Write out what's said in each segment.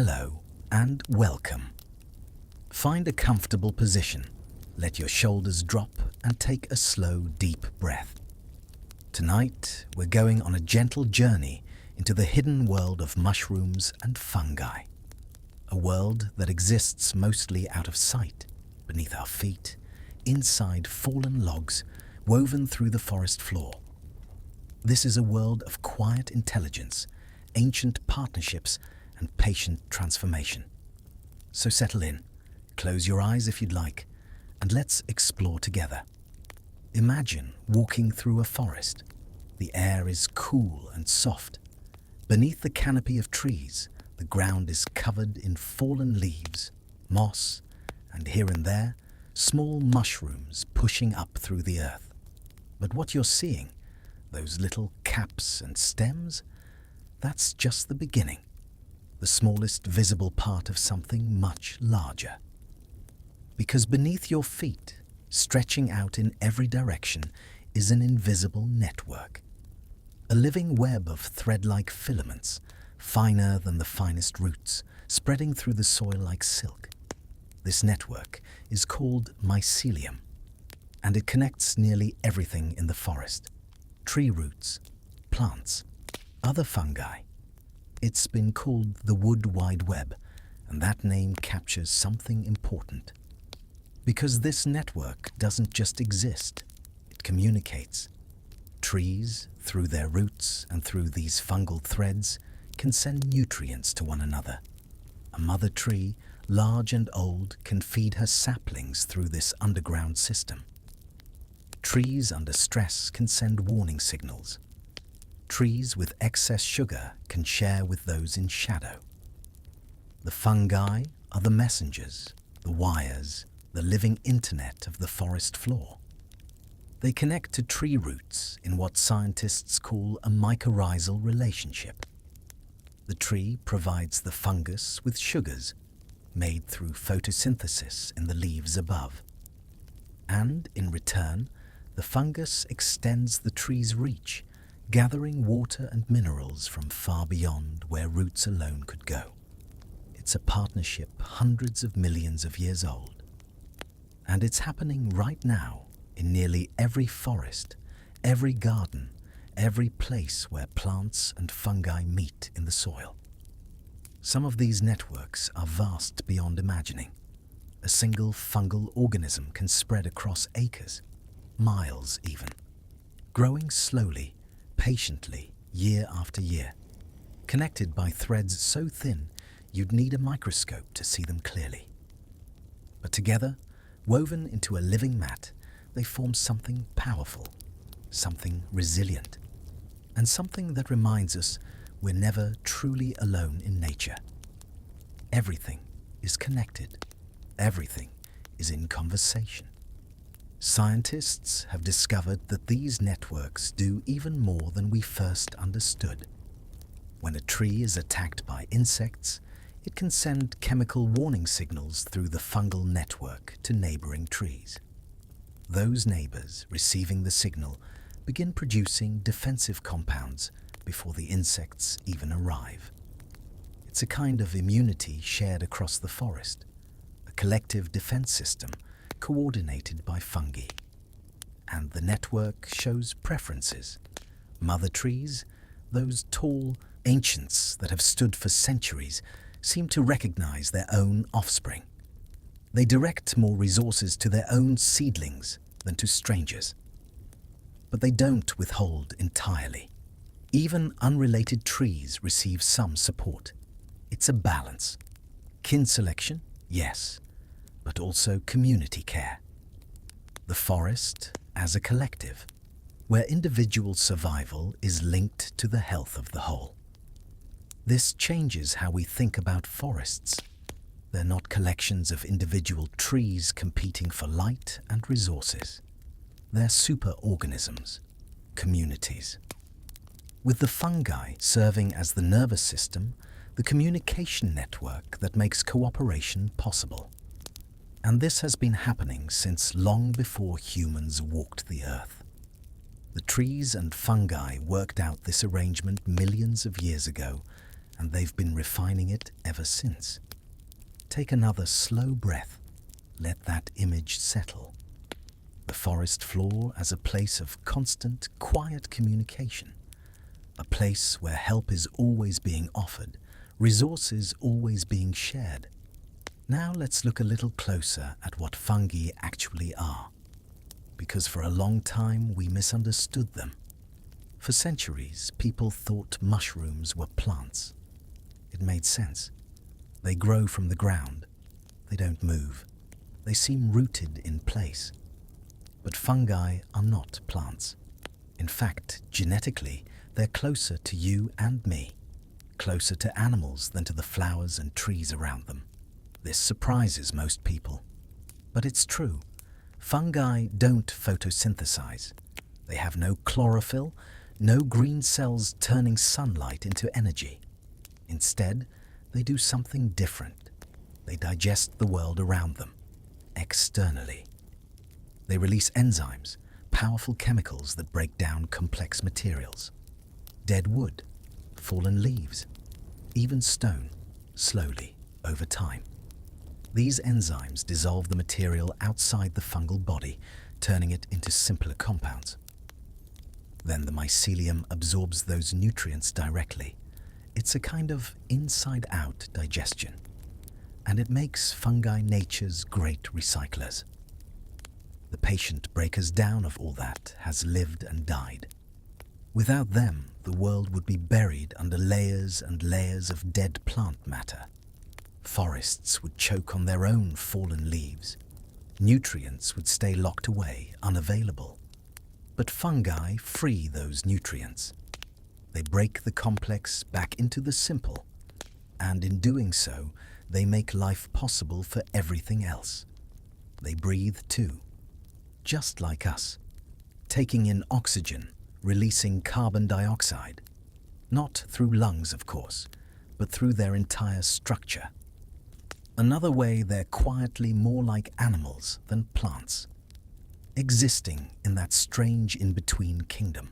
Hello and welcome. Find a comfortable position, let your shoulders drop and take a slow, deep breath. Tonight, we're going on a gentle journey into the hidden world of mushrooms and fungi. A world that exists mostly out of sight, beneath our feet, inside fallen logs woven through the forest floor. This is a world of quiet intelligence, ancient partnerships, and patient transformation. So settle in, close your eyes if you'd like, and let's explore together. Imagine walking through a forest. The air is cool and soft. Beneath the canopy of trees, the ground is covered in fallen leaves, moss, and here and there, small mushrooms pushing up through the earth. But what you're seeing, those little caps and stems, that's just the beginning, the smallest visible part of something much larger. Because beneath your feet, stretching out in every direction, is an invisible network. A living web of thread-like filaments, finer than the finest roots, spreading through the soil like silk. This network is called mycelium, and it connects nearly everything in the forest. Tree roots, plants, other fungi. It's been called the wood wide web, and that name captures something important. Because this network doesn't just exist, it communicates. Trees, through their roots and through these fungal threads, can send nutrients to one another. A mother tree, large and old, can feed her saplings through this underground system. Trees under stress can send warning signals. Trees with excess sugar can share with those in shadow. The fungi are the messengers, the wires, the living internet of the forest floor. They connect to tree roots in what scientists call a mycorrhizal relationship. The tree provides the fungus with sugars made through photosynthesis in the leaves above. And in return, the fungus extends the tree's reach, gathering water and minerals from far beyond where roots alone could go. It's a partnership hundreds of millions of years old. And it's happening right now in nearly every forest, every garden, every place where plants and fungi meet in the soil. Some of these networks are vast beyond imagining. A single fungal organism can spread across acres, miles even, growing slowly, patiently, year after year, connected by threads so thin you'd need a microscope to see them clearly. But together, woven into a living mat, they form something powerful, something resilient, and something that reminds us we're never truly alone in nature. Everything is connected. Everything is in conversation. Scientists have discovered that these networks do even more than we first understood. When a tree is attacked by insects, it can send chemical warning signals through the fungal network to neighboring trees. Those neighbors receiving the signal begin producing defensive compounds before the insects even arrive. It's a kind of immunity shared across the forest, a collective defense system coordinated by fungi. And the network shows preferences. Mother trees, those tall ancients that have stood for centuries, seem to recognize their own offspring. They direct more resources to their own seedlings than to strangers. But they don't withhold entirely. Even unrelated trees receive some support. It's a balance. Kin selection, yes, but also community care. The forest as a collective, where individual survival is linked to the health of the whole. This changes how we think about forests. They're not collections of individual trees competing for light and resources. They're superorganisms, communities. With the fungi serving as the nervous system, the communication network that makes cooperation possible. And this has been happening since long before humans walked the earth. The trees and fungi worked out this arrangement millions of years ago and they've been refining it ever since. Take another slow breath. Let that image settle. The forest floor as a place of constant, quiet communication. A place where help is always being offered, resources always being shared. Now let's look a little closer at what fungi actually are. Because for a long time we misunderstood them. For centuries, people thought mushrooms were plants. It made sense. They grow from the ground. They don't move. They seem rooted in place. But fungi are not plants. In fact, genetically, they're closer to you and me, closer to animals than to the flowers and trees around them. This surprises most people. But it's true. Fungi don't photosynthesize. They have no chlorophyll, no green cells turning sunlight into energy. Instead, they do something different. They digest the world around them, externally. They release enzymes, powerful chemicals that break down complex materials. Dead wood, fallen leaves, even stone, slowly, over time. These enzymes dissolve the material outside the fungal body, turning it into simpler compounds. Then the mycelium absorbs those nutrients directly. It's a kind of inside-out digestion. And it makes fungi nature's great recyclers. The patient breakers down of all that has lived and died. Without them, the world would be buried under layers and layers of dead plant matter. Forests would choke on their own fallen leaves. Nutrients would stay locked away, unavailable. But fungi free those nutrients. They break the complex back into the simple, and in doing so, they make life possible for everything else. They breathe too, just like us, taking in oxygen, releasing carbon dioxide, not through lungs, of course, but through their entire structure. Another way, they're quietly more like animals than plants, existing in that strange in-between kingdom.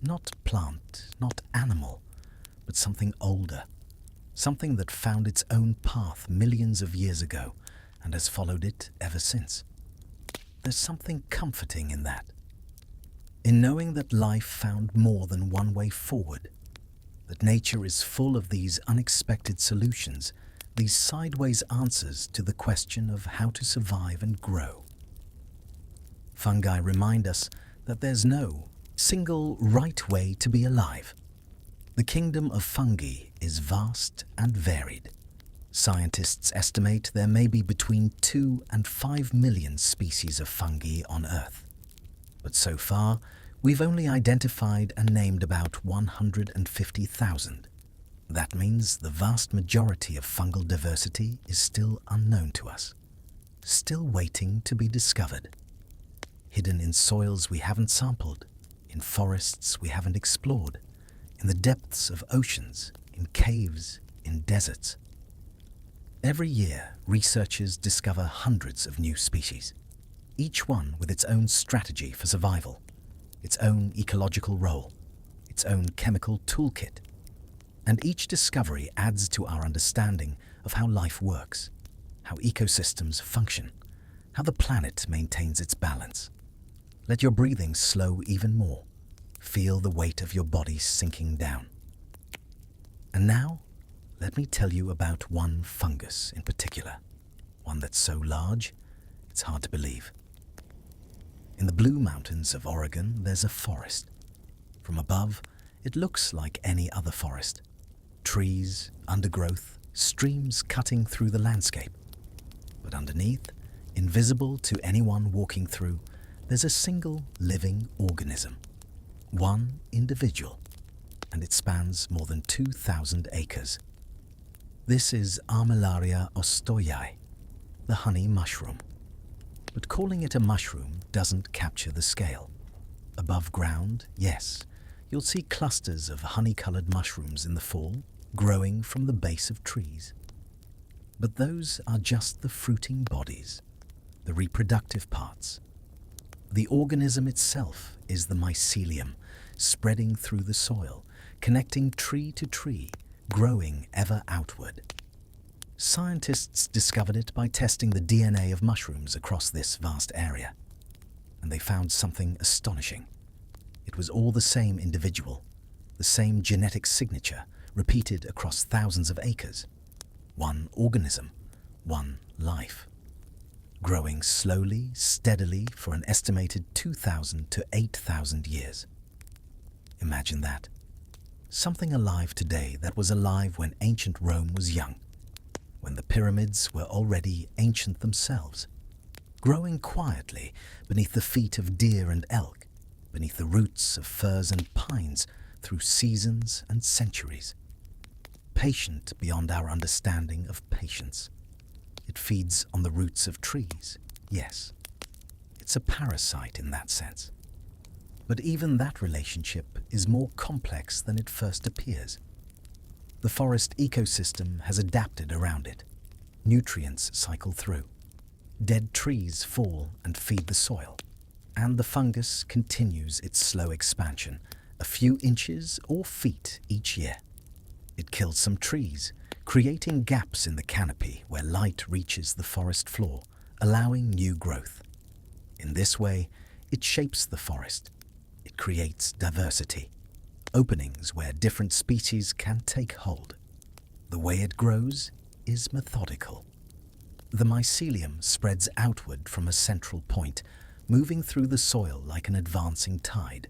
Not plant, not animal, but something older, something that found its own path millions of years ago and has followed it ever since. There's something comforting in that, in knowing that life found more than one way forward, that nature is full of these unexpected solutions, these sideways answers to the question of how to survive and grow. Fungi remind us that there's no single right way to be alive. The kingdom of fungi is vast and varied. Scientists estimate there may be between 2 and 5 million species of fungi on Earth. But so far, we've only identified and named about 150,000. That means the vast majority of fungal diversity is still unknown to us, still waiting to be discovered. Hidden in soils we haven't sampled, in forests we haven't explored, in the depths of oceans, in caves, in deserts. Every year, researchers discover hundreds of new species, each one with its own strategy for survival, its own ecological role, its own chemical toolkit. And each discovery adds to our understanding of how life works, how ecosystems function, how the planet maintains its balance. Let your breathing slow even more. Feel the weight of your body sinking down. And now, let me tell you about one fungus in particular, one that's so large, it's hard to believe. In the Blue Mountains of Oregon, there's a forest. From above, it looks like any other forest. Trees, undergrowth, streams cutting through the landscape. But underneath, invisible to anyone walking through, there's a single living organism. One individual, and it spans more than 2,000 acres. This is Armillaria ostoyi, the honey mushroom. But calling it a mushroom doesn't capture the scale. Above ground, yes, you'll see clusters of honey-colored mushrooms in the fall, growing from the base of trees. But those are just the fruiting bodies, the reproductive parts. The organism itself is the mycelium, spreading through the soil, connecting tree to tree, growing ever outward. Scientists discovered it by testing the DNA of mushrooms across this vast area, and they found something astonishing. It was all the same individual, the same genetic signature repeated across thousands of acres. One organism, one life, growing slowly, steadily for an estimated 2,000 to 8,000 years. Imagine that. Something alive today that was alive when ancient Rome was young, when the pyramids were already ancient themselves, growing quietly beneath the feet of deer and elk, beneath the roots of firs and pines through seasons and centuries. Patient beyond our understanding of patience. It feeds on the roots of trees, yes. It's a parasite in that sense. But even that relationship is more complex than it first appears. The forest ecosystem has adapted around it. Nutrients cycle through. Dead trees fall and feed the soil. And the fungus continues its slow expansion, a few inches or feet each year. It kills some trees, creating gaps in the canopy where light reaches the forest floor, allowing new growth. In this way, it shapes the forest. It creates diversity, openings where different species can take hold. The way it grows is methodical. The mycelium spreads outward from a central point, moving through the soil like an advancing tide.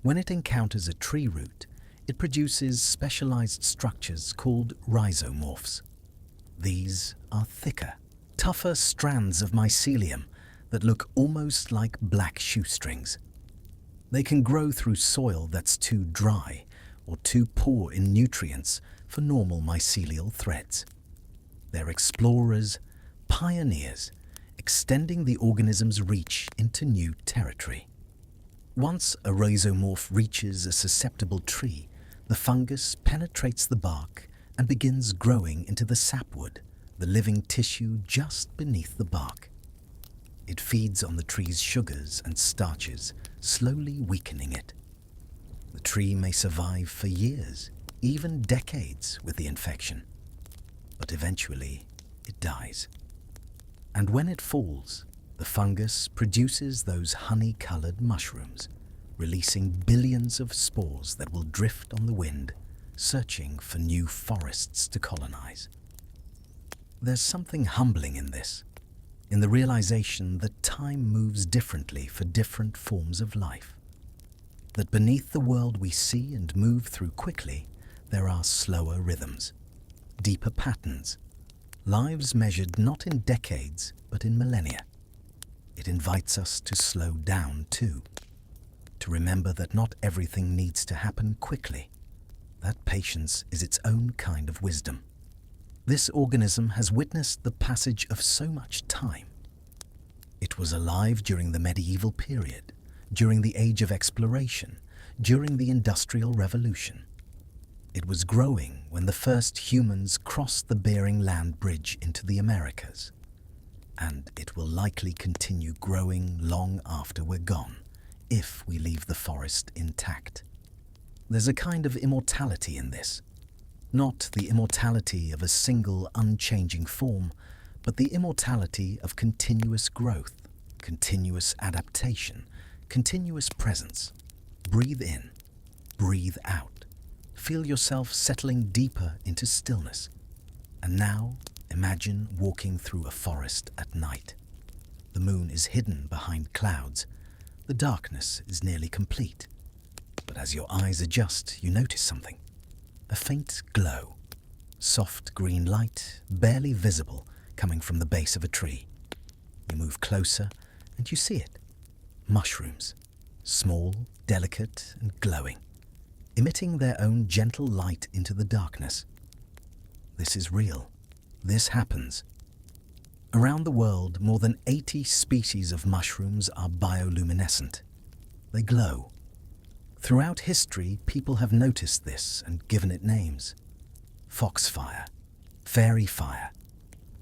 When it encounters a tree root, it produces specialized structures called rhizomorphs. These are thicker, tougher strands of mycelium that look almost like black shoestrings. They can grow through soil that's too dry or too poor in nutrients for normal mycelial threads. They're explorers, pioneers, extending the organism's reach into new territory. Once a rhizomorph reaches a susceptible tree, the fungus penetrates the bark and begins growing into the sapwood, the living tissue just beneath the bark. It feeds on the tree's sugars and starches, slowly weakening it. The tree may survive for years, even decades, with the infection. But eventually, it dies. And when it falls, the fungus produces those honey-colored mushrooms, releasing billions of spores that will drift on the wind, searching for new forests to colonize. There's something humbling in this, in the realization that time moves differently for different forms of life. That beneath the world we see and move through quickly, there are slower rhythms, deeper patterns, lives measured not in decades, but in millennia. It invites us to slow down too, to remember that not everything needs to happen quickly. That patience is its own kind of wisdom. This organism has witnessed the passage of so much time. It was alive during the medieval period, during the age of exploration, during the Industrial Revolution. It was growing when the first humans crossed the Bering Land Bridge into the Americas. And it will likely continue growing long after we're gone, if we leave the forest intact. There's a kind of immortality in this. Not the immortality of a single unchanging form, but the immortality of continuous growth, continuous adaptation, continuous presence. Breathe in, breathe out. Feel yourself settling deeper into stillness. And now, imagine walking through a forest at night. The moon is hidden behind clouds. The darkness is nearly complete. But as your eyes adjust, you notice something. A faint glow. Soft green light, barely visible, coming from the base of a tree. You move closer and you see it. Mushrooms. Small, delicate and glowing, emitting their own gentle light into the darkness. This is real. This happens. Around the world, more than 80 species of mushrooms are bioluminescent. They glow. Throughout history, people have noticed this and given it names. Foxfire, fairy fire,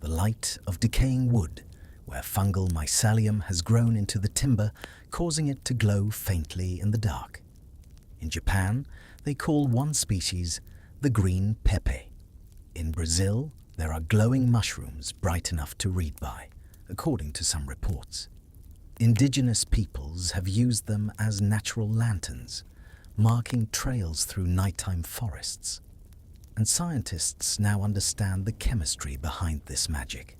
the light of decaying wood, where fungal mycelium has grown into the timber, causing it to glow faintly in the dark. In Japan, they call one species the green pepe. In Brazil, there are glowing mushrooms bright enough to read by, according to some reports. Indigenous peoples have used them as natural lanterns, marking trails through nighttime forests. And scientists now understand the chemistry behind this magic.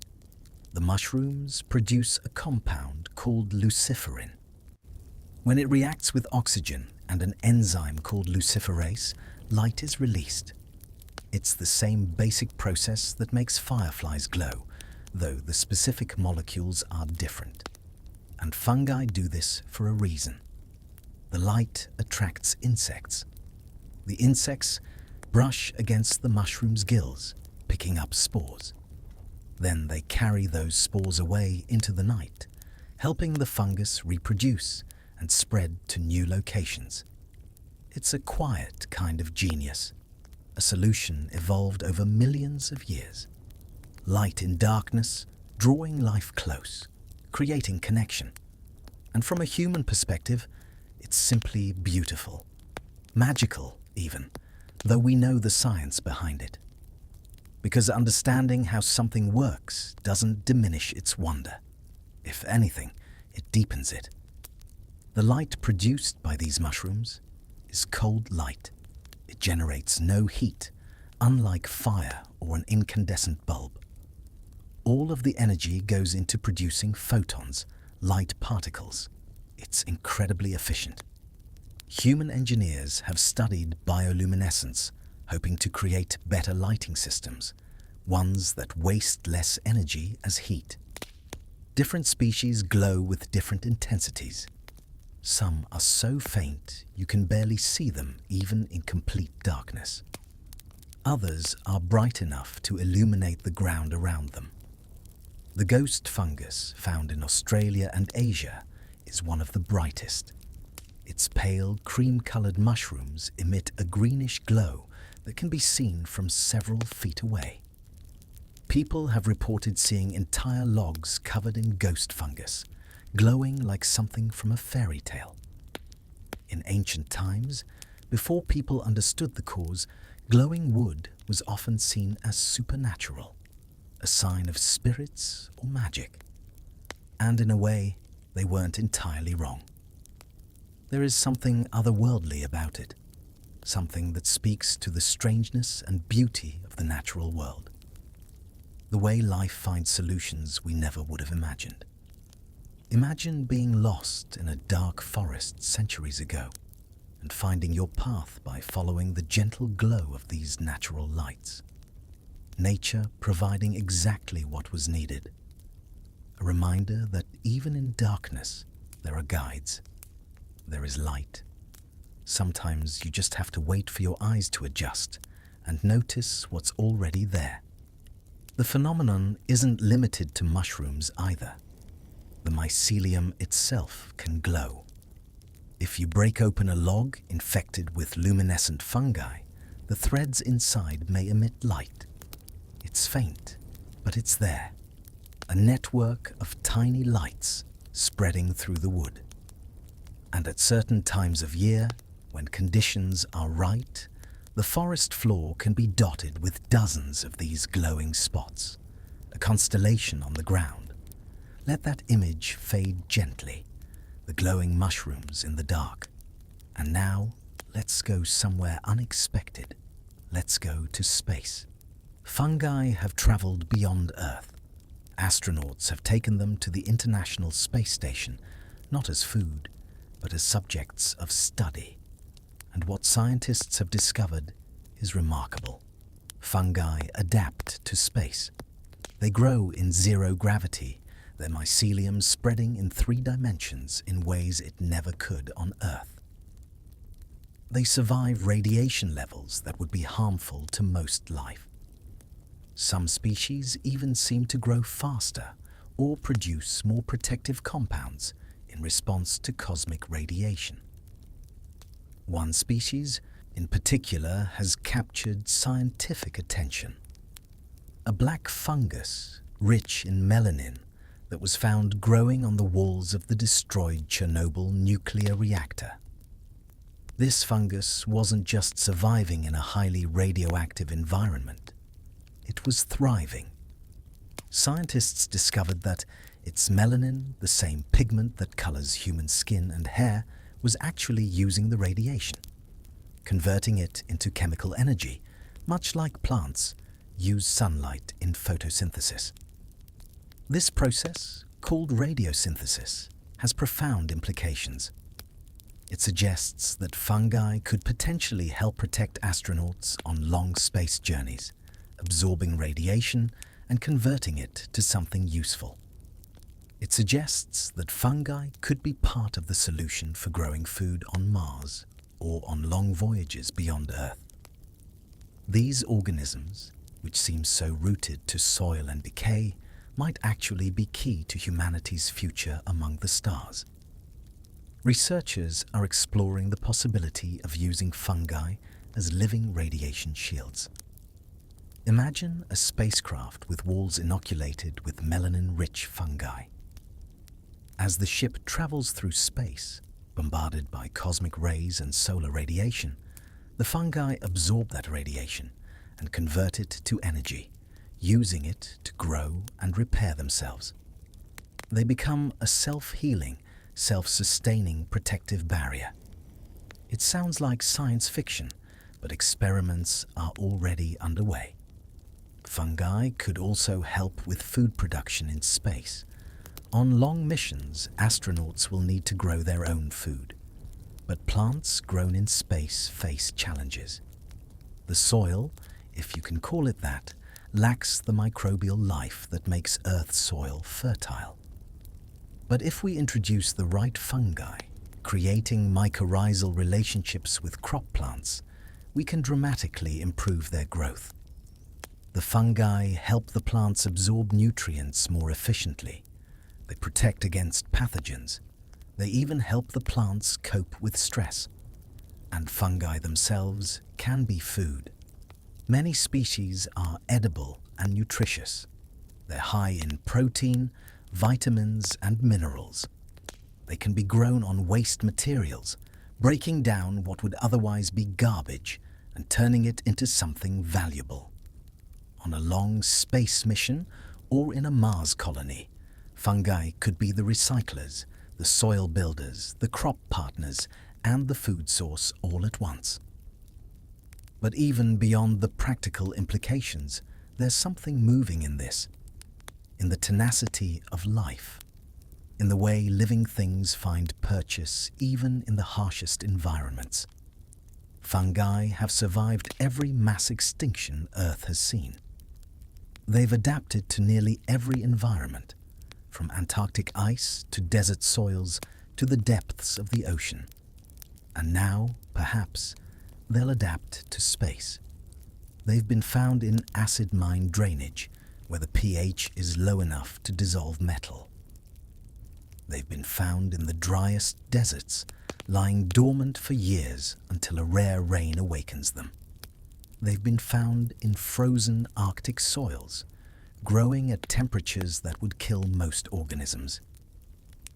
The mushrooms produce a compound called luciferin. When it reacts with oxygen and an enzyme called luciferase, light is released. It's the same basic process that makes fireflies glow, though the specific molecules are different. And fungi do this for a reason. The light attracts insects. The insects brush against the mushroom's gills, picking up spores. Then they carry those spores away into the night, helping the fungus reproduce and spread to new locations. It's a quiet kind of genius, a solution evolved over millions of years. Light in darkness, drawing life close, creating connection. And from a human perspective, it's simply beautiful, magical even, though we know the science behind it. Because understanding how something works doesn't diminish its wonder. If anything, it deepens it. The light produced by these mushrooms is cold light. It generates no heat, unlike fire or an incandescent bulb. All of the energy goes into producing photons, light particles. It's incredibly efficient. Human engineers have studied bioluminescence, hoping to create better lighting systems, ones that waste less energy as heat. Different species glow with different intensities. Some are so faint you can barely see them even in complete darkness. Others are bright enough to illuminate the ground around them. The ghost fungus, found in Australia and Asia, is one of the brightest. Its pale, cream-colored mushrooms emit a greenish glow that can be seen from several feet away. People have reported seeing entire logs covered in ghost fungus, glowing like something from a fairy tale. In ancient times, before people understood the cause, glowing wood was often seen as supernatural, a sign of spirits or magic. And in a way, they weren't entirely wrong. There is something otherworldly about it, something that speaks to the strangeness and beauty of the natural world. The way life finds solutions we never would have imagined. Imagine being lost in a dark forest centuries ago and finding your path by following the gentle glow of these natural lights. Nature providing exactly what was needed. A reminder that even in darkness, there are guides. There is light. Sometimes you just have to wait for your eyes to adjust and notice what's already there. The phenomenon isn't limited to mushrooms either. The mycelium itself can glow. If you break open a log infected with luminescent fungi, the threads inside may emit light. It's faint, but it's there. A network of tiny lights spreading through the wood. And at certain times of year, when conditions are right, the forest floor can be dotted with dozens of these glowing spots, a constellation on the ground. Let that image fade gently, the glowing mushrooms in the dark. And now, let's go somewhere unexpected. Let's go to space. Fungi have traveled beyond Earth. Astronauts have taken them to the International Space Station, not as food, but as subjects of study. And what scientists have discovered is remarkable. Fungi adapt to space. They grow in zero gravity, their mycelium spreading in 3 dimensions in ways it never could on Earth. They survive radiation levels that would be harmful to most life. Some species even seem to grow faster or produce more protective compounds in response to cosmic radiation. One species, in particular, has captured scientific attention. A black fungus, rich in melanin, that was found growing on the walls of the destroyed Chernobyl nuclear reactor. This fungus wasn't just surviving in a highly radioactive environment, it was thriving. Scientists discovered that its melanin, the same pigment that colors human skin and hair, was actually using the radiation, converting it into chemical energy, much like plants use sunlight in photosynthesis. This process, called radiosynthesis, has profound implications. It suggests that fungi could potentially help protect astronauts on long space journeys, absorbing radiation and converting it to something useful. It suggests that fungi could be part of the solution for growing food on Mars or on long voyages beyond Earth. These organisms, which seem so rooted to soil and decay, might actually be key to humanity's future among the stars. Researchers are exploring the possibility of using fungi as living radiation shields. Imagine a spacecraft with walls inoculated with melanin-rich fungi. As the ship travels through space, bombarded by cosmic rays and solar radiation, the fungi absorb that radiation and convert it to energy, using it to grow and repair themselves. They become a self-healing, self-sustaining protective barrier. It sounds like science fiction, but experiments are already underway. Fungi could also help with food production in space. On long missions, astronauts will need to grow their own food. But plants grown in space face challenges. The soil, if you can call it that, lacks the microbial life that makes Earth's soil fertile. But if we introduce the right fungi, creating mycorrhizal relationships with crop plants, we can dramatically improve their growth. The fungi help the plants absorb nutrients more efficiently. They protect against pathogens. They even help the plants cope with stress. And fungi themselves can be food. Many species are edible and nutritious. They're high in protein, vitamins, and minerals. They can be grown on waste materials, breaking down what would otherwise be garbage and turning it into something valuable. On a long space mission or in a Mars colony, fungi could be the recyclers, the soil builders, the crop partners, and the food source all at once. But even beyond the practical implications, there's something moving in this, in the tenacity of life, in the way living things find purchase even in the harshest environments. Fungi have survived every mass extinction Earth has seen. They've adapted to nearly every environment, from Antarctic ice to desert soils to the depths of the ocean. And now, perhaps, they'll adapt to space. They've been found in acid mine drainage, where the pH is low enough to dissolve metal. They've been found in the driest deserts, lying dormant for years until a rare rain awakens them. They've been found in frozen Arctic soils, growing at temperatures that would kill most organisms.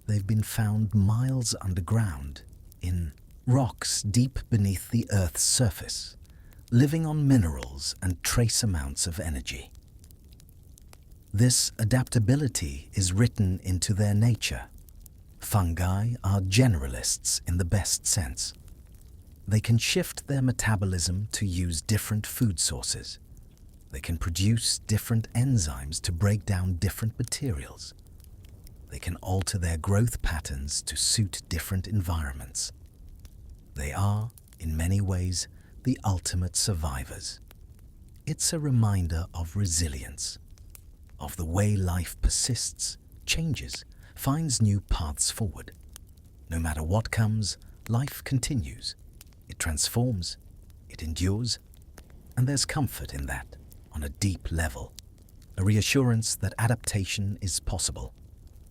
They've been found miles underground, in rocks deep beneath the Earth's surface, living on minerals and trace amounts of energy. This adaptability is written into their nature. Fungi are generalists in the best sense. They can shift their metabolism to use different food sources. They can produce different enzymes to break down different materials. They can alter their growth patterns to suit different environments. They are, in many ways, the ultimate survivors. It's a reminder of resilience, of the way life persists, changes, finds new paths forward. No matter what comes, life continues. It transforms, it endures, and there's comfort in that, on a deep level. A reassurance that adaptation is possible,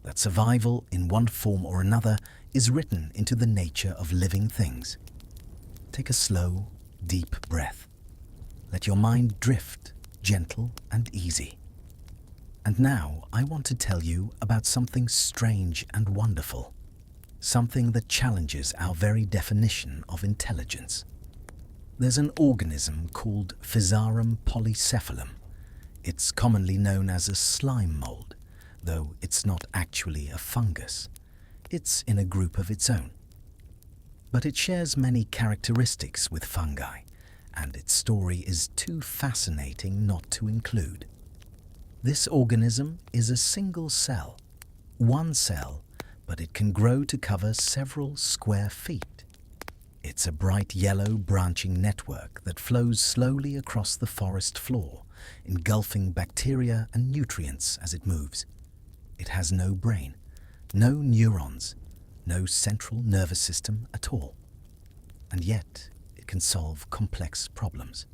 that survival in one form or another is written into the nature of living things. Take a slow, deep breath. Let your mind drift, gentle and easy. And now I want to tell you about something strange and wonderful. something that challenges our very definition of intelligence. There's an organism called Physarum polycephalum. It's commonly known as a slime mold, though it's not actually a fungus. It's in a group of its own. But it shares many characteristics with fungi, and its story is too fascinating not to include. This organism is a single cell, one cell, but it can grow to cover several square feet. It's a bright yellow branching network that flows slowly across the forest floor, engulfing bacteria and nutrients as it moves. It has no brain, no neurons, no central nervous system at all. And yet, it can solve complex problems.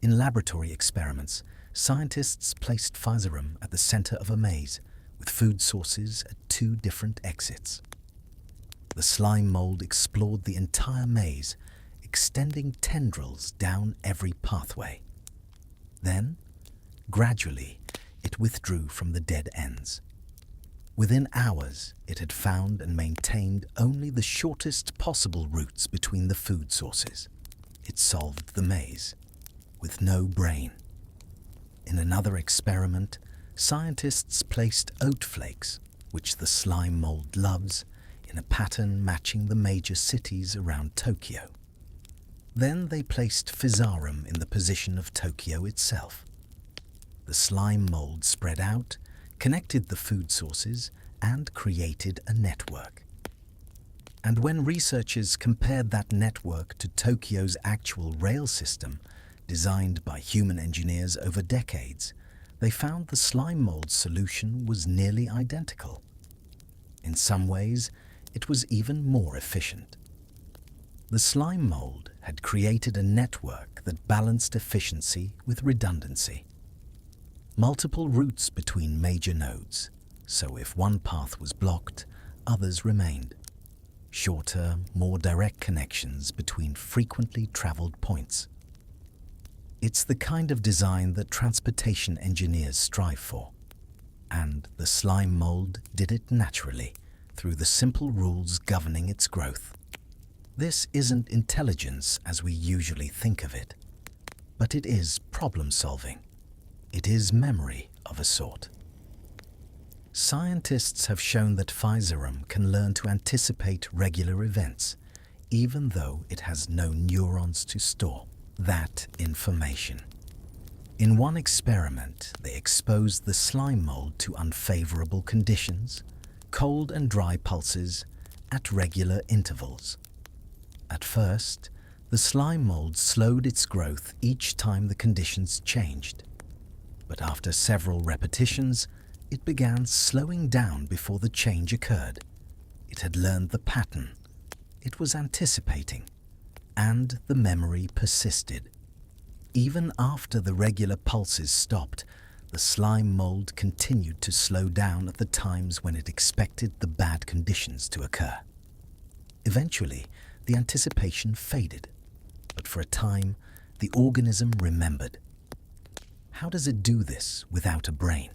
In laboratory experiments, scientists placed Physarum at the center of a maze with food sources at 2 different exits. The slime mold explored the entire maze, extending tendrils down every pathway. Then, gradually, it withdrew from the dead ends. Within hours, it had found and maintained only the shortest possible routes between the food sources. It solved the maze, with no brain. In another experiment, scientists placed oat flakes, which the slime mold loves, in a pattern matching the major cities around Tokyo. Then they placed Physarum in the position of Tokyo itself. The slime mold spread out, connected the food sources, and created a network. And when researchers compared that network to Tokyo's actual rail system, designed by human engineers over decades, they found the slime mold solution was nearly identical. In some ways, it was even more efficient. The slime mold had created a network that balanced efficiency with redundancy. Multiple routes between major nodes, so if one path was blocked, others remained. Shorter, more direct connections between frequently traveled points. It's the kind of design that transportation engineers strive for. And the slime mold did it naturally, through the simple rules governing its growth. This isn't intelligence as we usually think of it, but it is problem solving. It is memory of a sort. Scientists have shown that Physarum can learn to anticipate regular events, even though it has no neurons to store that information. In one experiment, they exposed the slime mold to unfavorable conditions, cold and dry pulses, at regular intervals. At first, the slime mold slowed its growth each time the conditions changed. But after several repetitions, it began slowing down before the change occurred. It had learned the pattern. It was anticipating, and the memory persisted. Even after the regular pulses stopped, the slime mold continued to slow down at the times when it expected the bad conditions to occur. Eventually, the anticipation faded, but for a time, the organism remembered. How does it do this without a brain?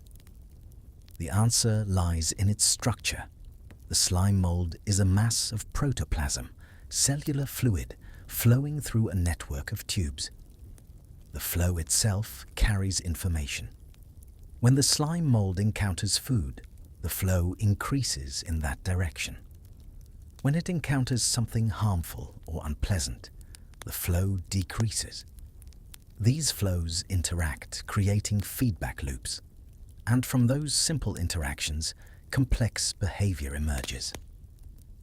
The answer lies in its structure. The slime mold is a mass of protoplasm, cellular fluid, flowing through a network of tubes. The flow itself carries information. When the slime mold encounters food, the flow increases in that direction. When it encounters something harmful or unpleasant, the flow decreases. These flows interact, creating feedback loops. And from those simple interactions, complex behavior emerges.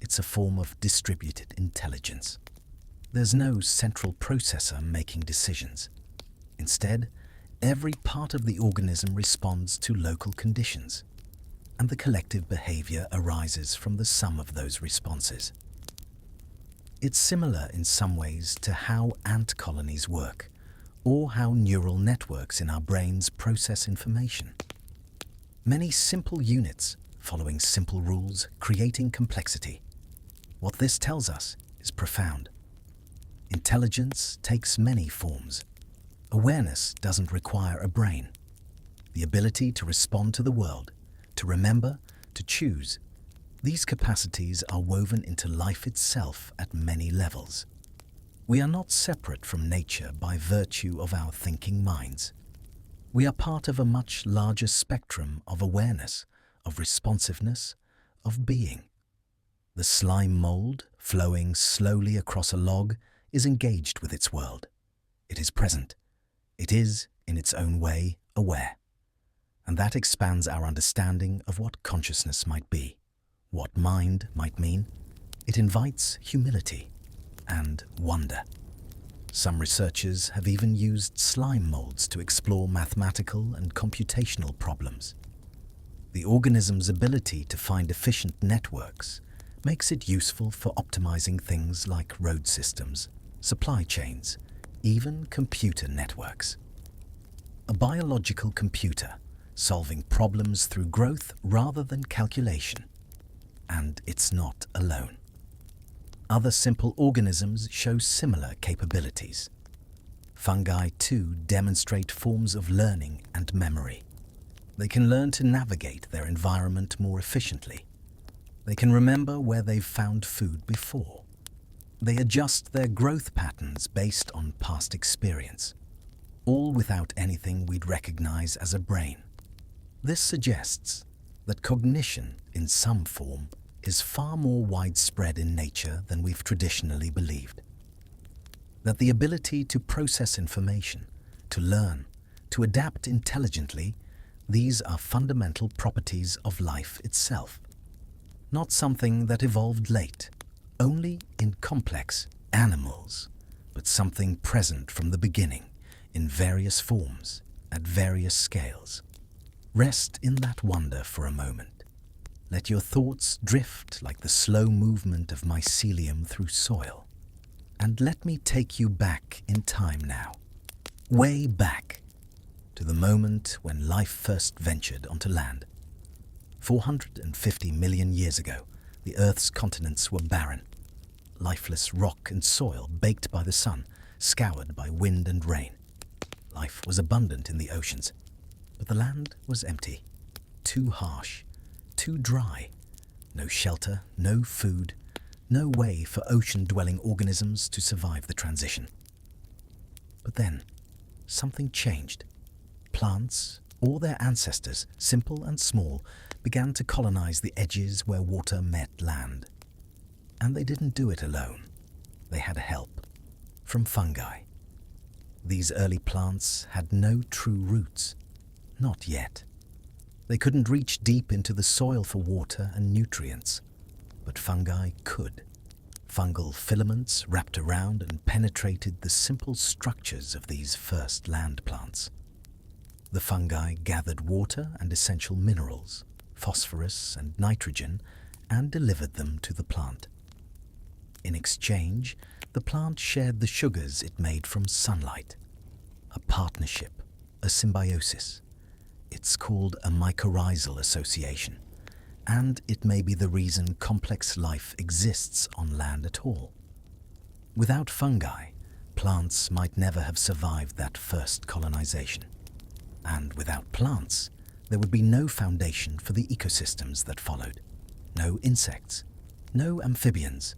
It's a form of distributed intelligence. There's no central processor making decisions. Instead, every part of the organism responds to local conditions, and the collective behavior arises from the sum of those responses. It's similar in some ways to how ant colonies work, or how neural networks in our brains process information. Many simple units, following simple rules, creating complexity. What this tells us is profound. Intelligence takes many forms. Awareness doesn't require a brain. The ability to respond to the world, to remember, to choose, These capacities are woven into life itself at many levels. We are not separate from nature by virtue of our thinking minds. We are part of a much larger spectrum of awareness, of responsiveness, of being. The slime mold, flowing slowly across a log, is engaged with its world. It is present. It is, in its own way, aware. And that expands our understanding of what consciousness might be, what mind might mean. It invites humility and wonder. Some researchers have even used slime molds to explore mathematical and computational problems. The organism's ability to find efficient networks makes it useful for optimizing things like road systems, supply chains, even computer networks. A biological computer solving problems through growth rather than calculation. And it's not alone. Other simple organisms show similar capabilities. Fungi, too, demonstrate forms of learning and memory. They can learn to navigate their environment more efficiently. They can remember where they've found food before. They adjust their growth patterns based on past experience, all without anything we'd recognize as a brain. This suggests that cognition, in some form, is far more widespread in nature than we've traditionally believed. That the ability to process information, to learn, to adapt intelligently, these are fundamental properties of life itself. Not something that evolved late, only in complex animals, but something present from the beginning, in various forms, at various scales. Rest in that wonder for a moment. Let your thoughts drift like the slow movement of mycelium through soil. And let me take you back in time now, way back, to the moment when life first ventured onto land. 450 million years ago, the Earth's continents were barren. Lifeless rock and soil baked by the sun, scoured by wind and rain. Life was abundant in the oceans, but the land was empty, too harsh, too dry. No shelter, no food, no way for ocean-dwelling organisms to survive the transition. But then, something changed. Plants, or their ancestors, simple and small, began to colonize the edges where water met land. And they didn't do it alone. They had help from fungi. These early plants had no true roots. Not yet. They couldn't reach deep into the soil for water and nutrients, but fungi could. Fungal filaments wrapped around and penetrated the simple structures of these first land plants. The fungi gathered water and essential minerals, phosphorus and nitrogen, and delivered them to the plant. In exchange, the plant shared the sugars it made from sunlight. A partnership, a symbiosis. It's called a mycorrhizal association, and it may be the reason complex life exists on land at all. Without fungi, plants might never have survived that first colonization. And without plants, there would be no foundation for the ecosystems that followed. No insects, no amphibians,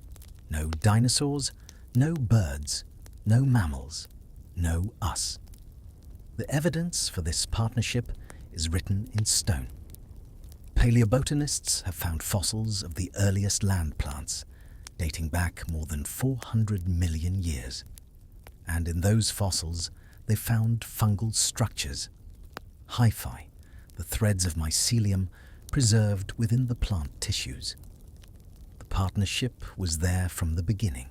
no dinosaurs, no birds, no mammals, no us. The evidence for this partnership is written in stone. Paleobotanists have found fossils of the earliest land plants, dating back more than 400 million years. And in those fossils, they found fungal structures, hyphae, the threads of mycelium preserved within the plant tissues. The partnership was there from the beginning.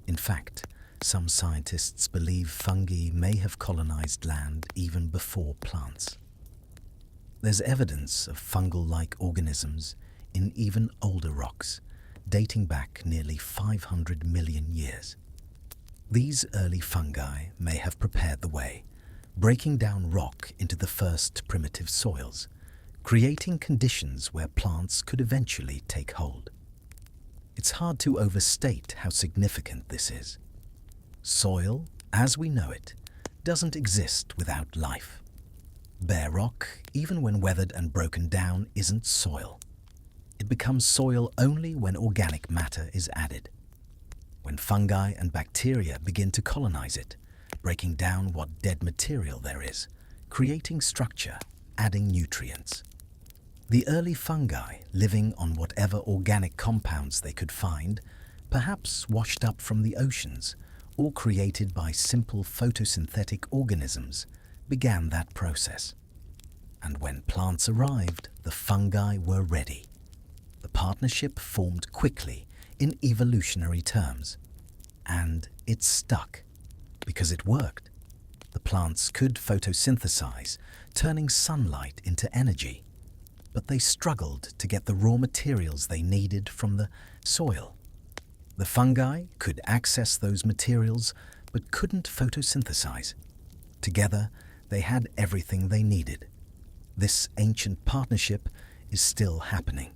In fact, some scientists believe fungi may have colonized land even before plants. There's evidence of fungal-like organisms in even older rocks, dating back nearly 500 million years. These early fungi may have prepared the way, breaking down rock into the first primitive soils, creating conditions where plants could eventually take hold. It's hard to overstate how significant this is. Soil, as we know it, doesn't exist without life. Bare rock, even when weathered and broken down, isn't soil. It becomes soil only when organic matter is added. When fungi and bacteria begin to colonize it, breaking down what dead material there is, creating structure, adding nutrients. The early fungi, living on whatever organic compounds they could find, perhaps washed up from the oceans or created by simple photosynthetic organisms, began that process. And when plants arrived, the fungi were ready. The partnership formed quickly in evolutionary terms. And it stuck, because it worked. The plants could photosynthesize, turning sunlight into energy. But they struggled to get the raw materials they needed from the soil. The fungi could access those materials, but couldn't photosynthesize. Together, they had everything they needed. This ancient partnership is still happening.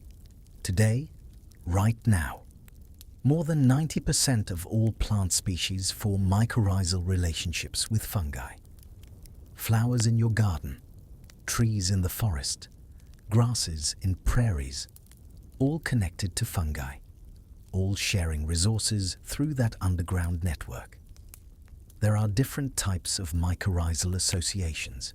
Today, right now. More than 90% of all plant species form mycorrhizal relationships with fungi. Flowers in your garden, trees in the forest, grasses in prairies, all connected to fungi, all sharing resources through that underground network. There are different types of mycorrhizal associations.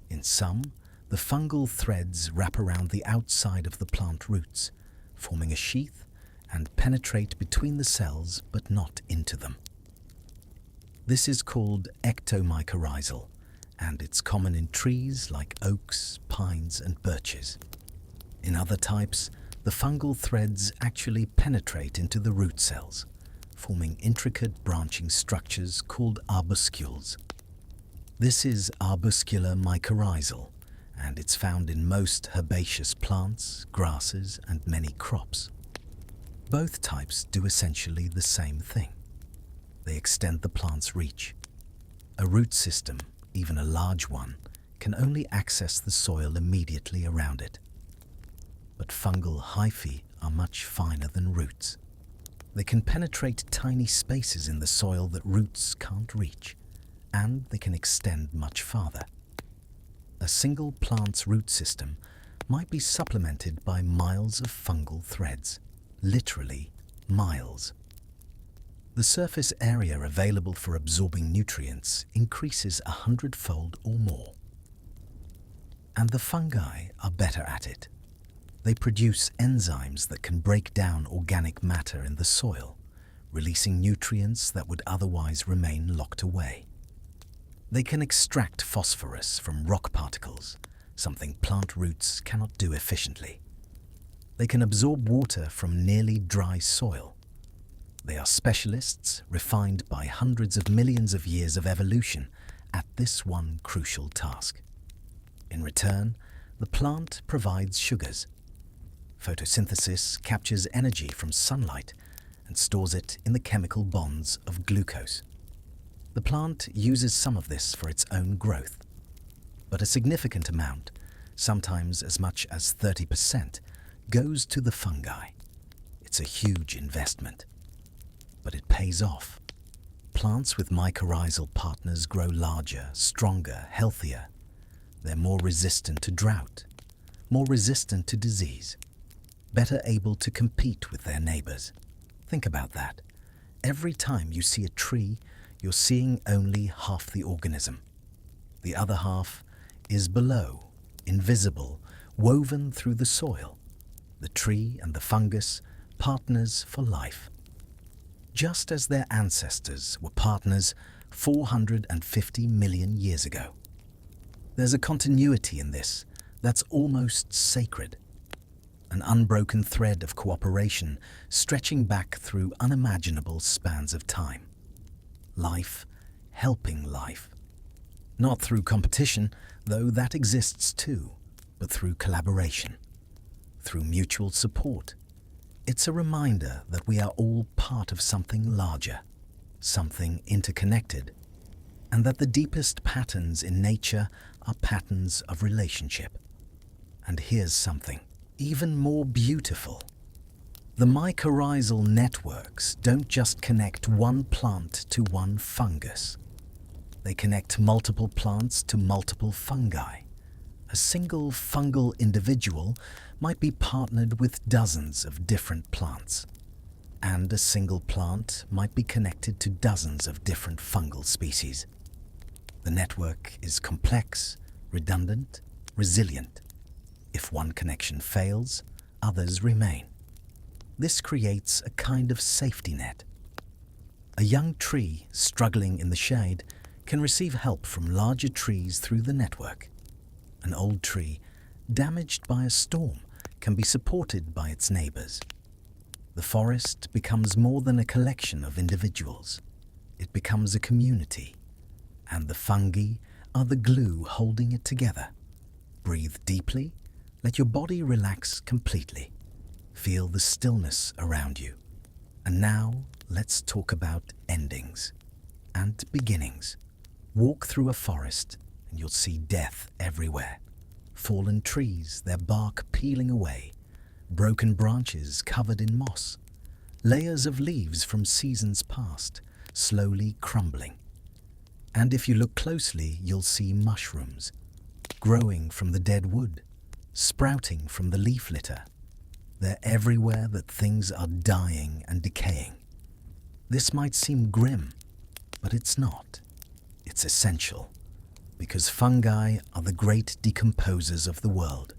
In some, the fungal threads wrap around the outside of the plant roots, forming a sheath and penetrate between the cells but not into them. This is called ectomycorrhizal, and it's common in trees like oaks, pines, and birches. In other types, the fungal threads actually penetrate into the root cells, forming intricate branching structures called arbuscules. This is arbuscular mycorrhizal, and it's found in most herbaceous plants, grasses, and many crops. Both types do essentially the same thing. They extend the plant's reach. A root system, even a large one, can only access the soil immediately around it. But fungal hyphae are much finer than roots. They can penetrate tiny spaces in the soil that roots can't reach, and they can extend much farther. A single plant's root system might be supplemented by miles of fungal threads, literally miles. The surface area available for absorbing nutrients increases 100-fold or more. And the fungi are better at it. They produce enzymes that can break down organic matter in the soil, releasing nutrients that would otherwise remain locked away. They can extract phosphorus from rock particles, something plant roots cannot do efficiently. They can absorb water from nearly dry soil. They are specialists refined by hundreds of millions of years of evolution at this one crucial task. In return, the plant provides sugars. Photosynthesis captures energy from sunlight and stores it in the chemical bonds of glucose. The plant uses some of this for its own growth, but a significant amount, sometimes as much as 30%, goes to the fungi. It's a huge investment, but it pays off. Plants with mycorrhizal partners grow larger, stronger, healthier. They're more resistant to drought, more resistant to disease, better able to compete with their neighbors. Think about that. Every time you see a tree, you're seeing only half the organism. The other half is below, invisible, woven through the soil. The tree and the fungus, partners for life. Just as their ancestors were partners 450 million years ago. There's a continuity in this that's almost sacred. An unbroken thread of cooperation stretching back through unimaginable spans of time. Life helping life. Not through competition, though that exists too, but through collaboration, through mutual support. It's a reminder that we are all part of something larger, something interconnected, and that the deepest patterns in nature are patterns of relationship. And here's something even more beautiful. The mycorrhizal networks don't just connect one plant to one fungus. They connect multiple plants to multiple fungi, A single fungal individual might be partnered with dozens of different plants, and a single plant might be connected to dozens of different fungal species. The network is complex, redundant, resilient. If one connection fails, others remain. This creates a kind of safety net. A young tree struggling in the shade can receive help from larger trees through the network. An old tree, damaged by a storm, can be supported by its neighbors. The forest becomes more than a collection of individuals. It becomes a community, and the fungi are the glue holding it together. Breathe deeply, let your body relax completely. Feel the stillness around you. And now, let's talk about endings and beginnings. Walk through a forest and you'll see death everywhere. Fallen trees, their bark peeling away. Broken branches covered in moss. Layers of leaves from seasons past, slowly crumbling. And if you look closely, you'll see mushrooms, growing from the dead wood, sprouting from the leaf litter. They're everywhere that things are dying and decaying. This might seem grim, but it's not. It's essential, because fungi are the great decomposers of the world.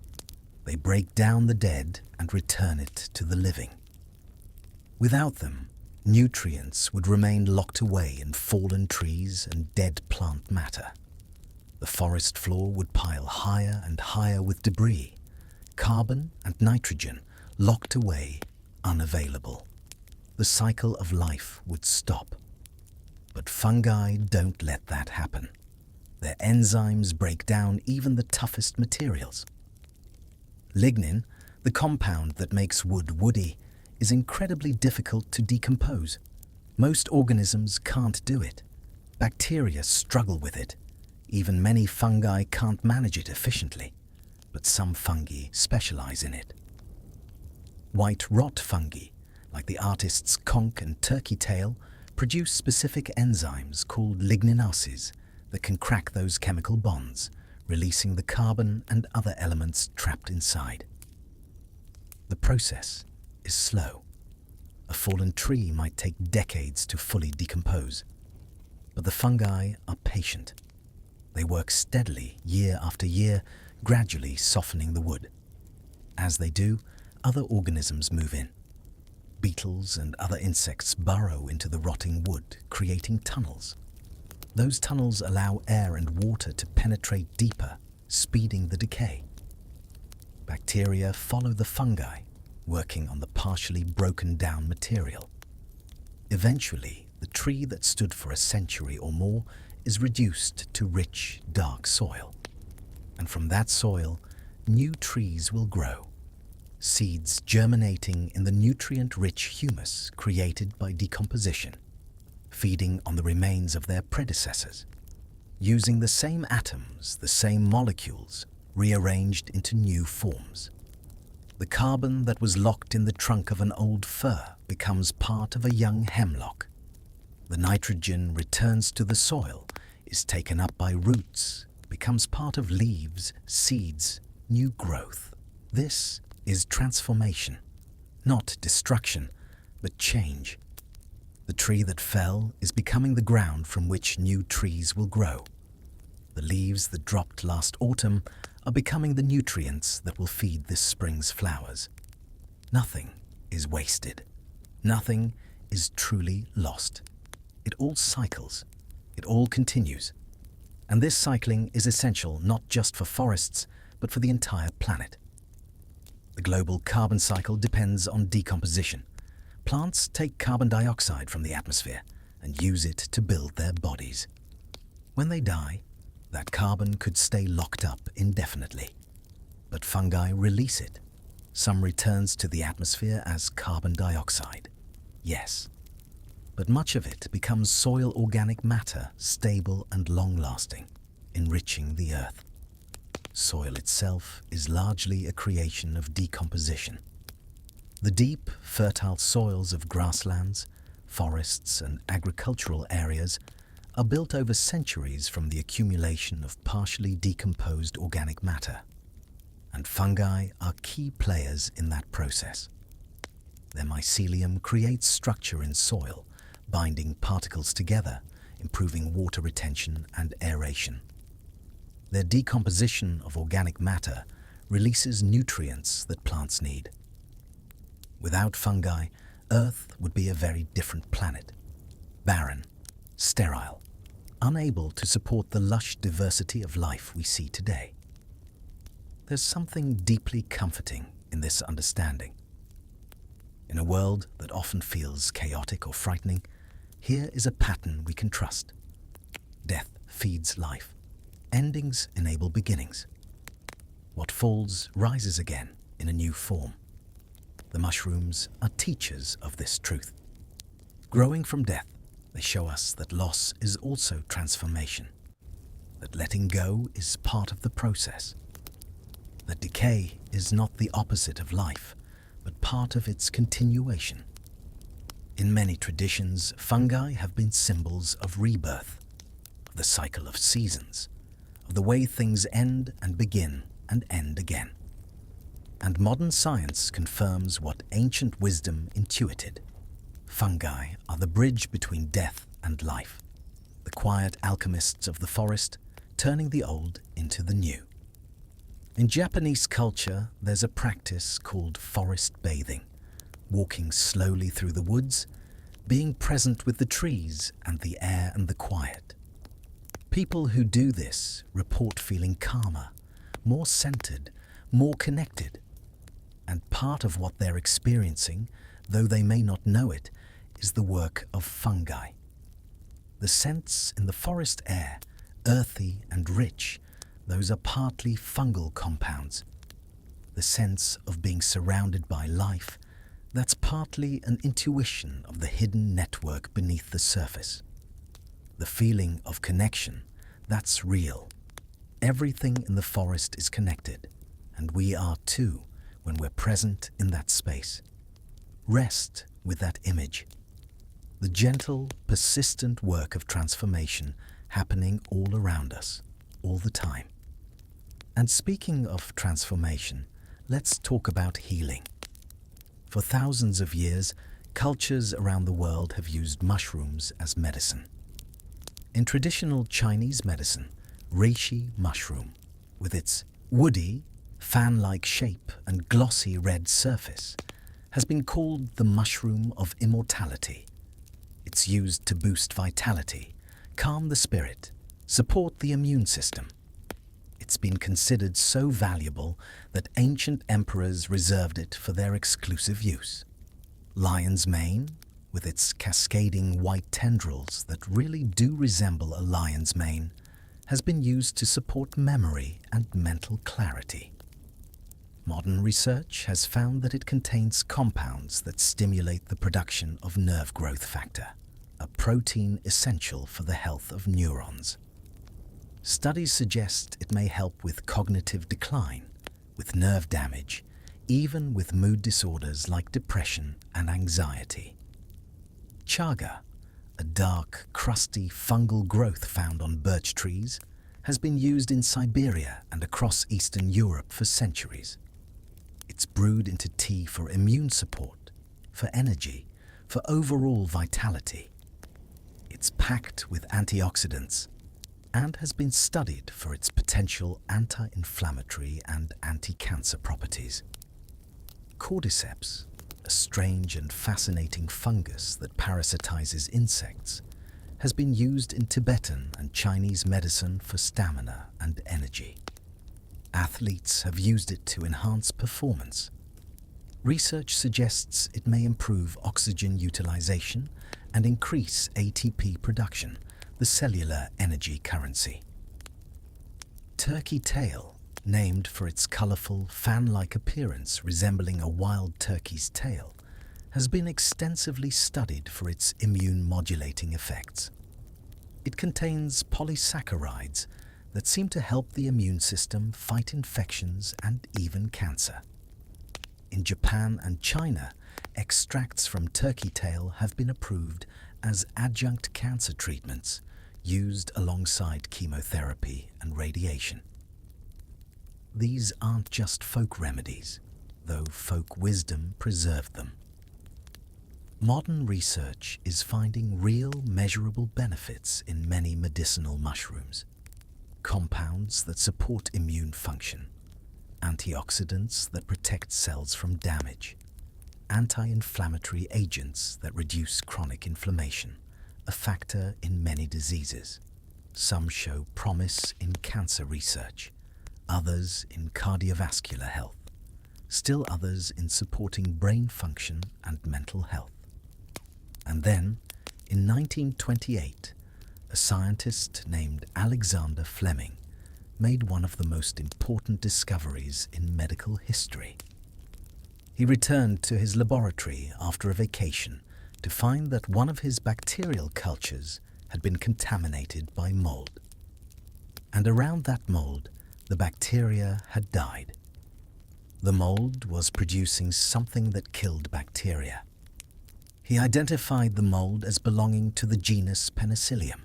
They break down the dead and return it to the living. Without them, nutrients would remain locked away in fallen trees and dead plant matter. The forest floor would pile higher and higher with debris, carbon and nitrogen locked away, unavailable. The cycle of life would stop. But fungi don't let that happen. Their enzymes break down even the toughest materials. Lignin, the compound that makes wood woody, is incredibly difficult to decompose. Most organisms can't do it. Bacteria struggle with it. Even many fungi can't manage it efficiently, but some fungi specialize in it. White rot fungi, like the artist's conch and turkey tail, produce specific enzymes called ligninases that can crack those chemical bonds, releasing the carbon and other elements trapped inside. The process is slow. A fallen tree might take decades to fully decompose, but the fungi are patient. They work steadily year after year, gradually softening the wood. As they do, other organisms move in. Beetles and other insects burrow into the rotting wood, creating tunnels. Those tunnels allow air and water to penetrate deeper, speeding the decay. Bacteria follow the fungi, working on the partially broken down material. Eventually, the tree that stood for a century or more is reduced to rich, dark soil. And from that soil, new trees will grow. Seeds germinating in the nutrient-rich humus created by decomposition, feeding on the remains of their predecessors, using the same atoms, the same molecules, rearranged into new forms. The carbon that was locked in the trunk of an old fir becomes part of a young hemlock. The nitrogen returns to the soil, is taken up by roots, becomes part of leaves, seeds, new growth. This is transformation, not destruction, but change. The tree that fell is becoming the ground from which new trees will grow. The leaves that dropped last autumn are becoming the nutrients that will feed this spring's flowers. Nothing is wasted. Nothing is truly lost. It all cycles. It all continues. And this cycling is essential not just for forests, but for the entire planet. The global carbon cycle depends on decomposition. Plants take carbon dioxide from the atmosphere and use it to build their bodies. When they die, that carbon could stay locked up indefinitely. But fungi release it. Some returns to the atmosphere as carbon dioxide. Yes. But much of it becomes soil organic matter, stable and long-lasting, enriching the earth. Soil itself is largely a creation of decomposition. The deep, fertile soils of grasslands, forests and agricultural areas are built over centuries from the accumulation of partially decomposed organic matter, and fungi are key players in that process. Their mycelium creates structure in soil, binding particles together, improving water retention and aeration. Their decomposition of organic matter releases nutrients that plants need. Without fungi, Earth would be a very different planet. Barren, sterile, unable to support the lush diversity of life we see today. There's something deeply comforting in this understanding. In a world that often feels chaotic or frightening, here is a pattern we can trust. Death feeds life. Endings enable beginnings. What falls rises again in a new form. The mushrooms are teachers of this truth. Growing from death, they show us that loss is also transformation, that letting go is part of the process, that decay is not the opposite of life, but part of its continuation. In many traditions, fungi have been symbols of rebirth, of the cycle of seasons, of the way things end and begin and end again. And modern science confirms what ancient wisdom intuited. Fungi are the bridge between death and life, the quiet alchemists of the forest, turning the old into the new. In Japanese culture, there's a practice called forest bathing, walking slowly through the woods, being present with the trees and the air and the quiet. People who do this report feeling calmer, more centered, more connected. And part of what they're experiencing, though they may not know it, is the work of fungi. The scents in the forest air, earthy and rich, those are partly fungal compounds. The sense of being surrounded by life, that's partly an intuition of the hidden network beneath the surface. The feeling of connection, that's real. Everything in the forest is connected, and we are too when we're present in that space. Rest with that image. The gentle, persistent work of transformation happening all around us, all the time. And speaking of transformation, let's talk about healing. For thousands of years, cultures around the world have used mushrooms as medicine. In traditional Chinese medicine, reishi mushroom, with its woody, fan-like shape and glossy red surface, has been called the mushroom of immortality. It's used to boost vitality, calm the spirit, support the immune system. It's been considered so valuable that ancient emperors reserved it for their exclusive use. Lion's mane, with its cascading white tendrils that really do resemble a lion's mane, has been used to support memory and mental clarity. Modern research has found that it contains compounds that stimulate the production of nerve growth factor, a protein essential for the health of neurons. Studies suggest it may help with cognitive decline, with nerve damage, even with mood disorders like depression and anxiety. Chaga, a dark, crusty fungal growth found on birch trees, has been used in Siberia and across Eastern Europe for centuries. It's brewed into tea for immune support, for energy, for overall vitality. It's packed with antioxidants and has been studied for its potential anti-inflammatory and anti-cancer properties. Cordyceps, a strange and fascinating fungus that parasitizes insects, has been used in Tibetan and Chinese medicine for stamina and energy. Athletes have used it to enhance performance. Research suggests it may improve oxygen utilization and increase ATP production, the cellular energy currency. Turkey tail, named for its colorful, fan-like appearance resembling a wild turkey's tail, has been extensively studied for its immune-modulating effects. It contains polysaccharides that seem to help the immune system fight infections and even cancer. In Japan and China, extracts from turkey tail have been approved as adjunct cancer treatments, used alongside chemotherapy and radiation. These aren't just folk remedies, though folk wisdom preserved them. Modern research is finding real, measurable benefits in many medicinal mushrooms. Compounds that support immune function, antioxidants that protect cells from damage, anti-inflammatory agents that reduce chronic inflammation, a factor in many diseases. Some show promise in cancer research, others in cardiovascular health, still others in supporting brain function and mental health. And then, in 1928, a scientist named Alexander Fleming made one of the most important discoveries in medical history. He returned to his laboratory after a vacation to find that one of his bacterial cultures had been contaminated by mold. And around that mold, the bacteria had died. The mold was producing something that killed bacteria. He identified the mold as belonging to the genus Penicillium,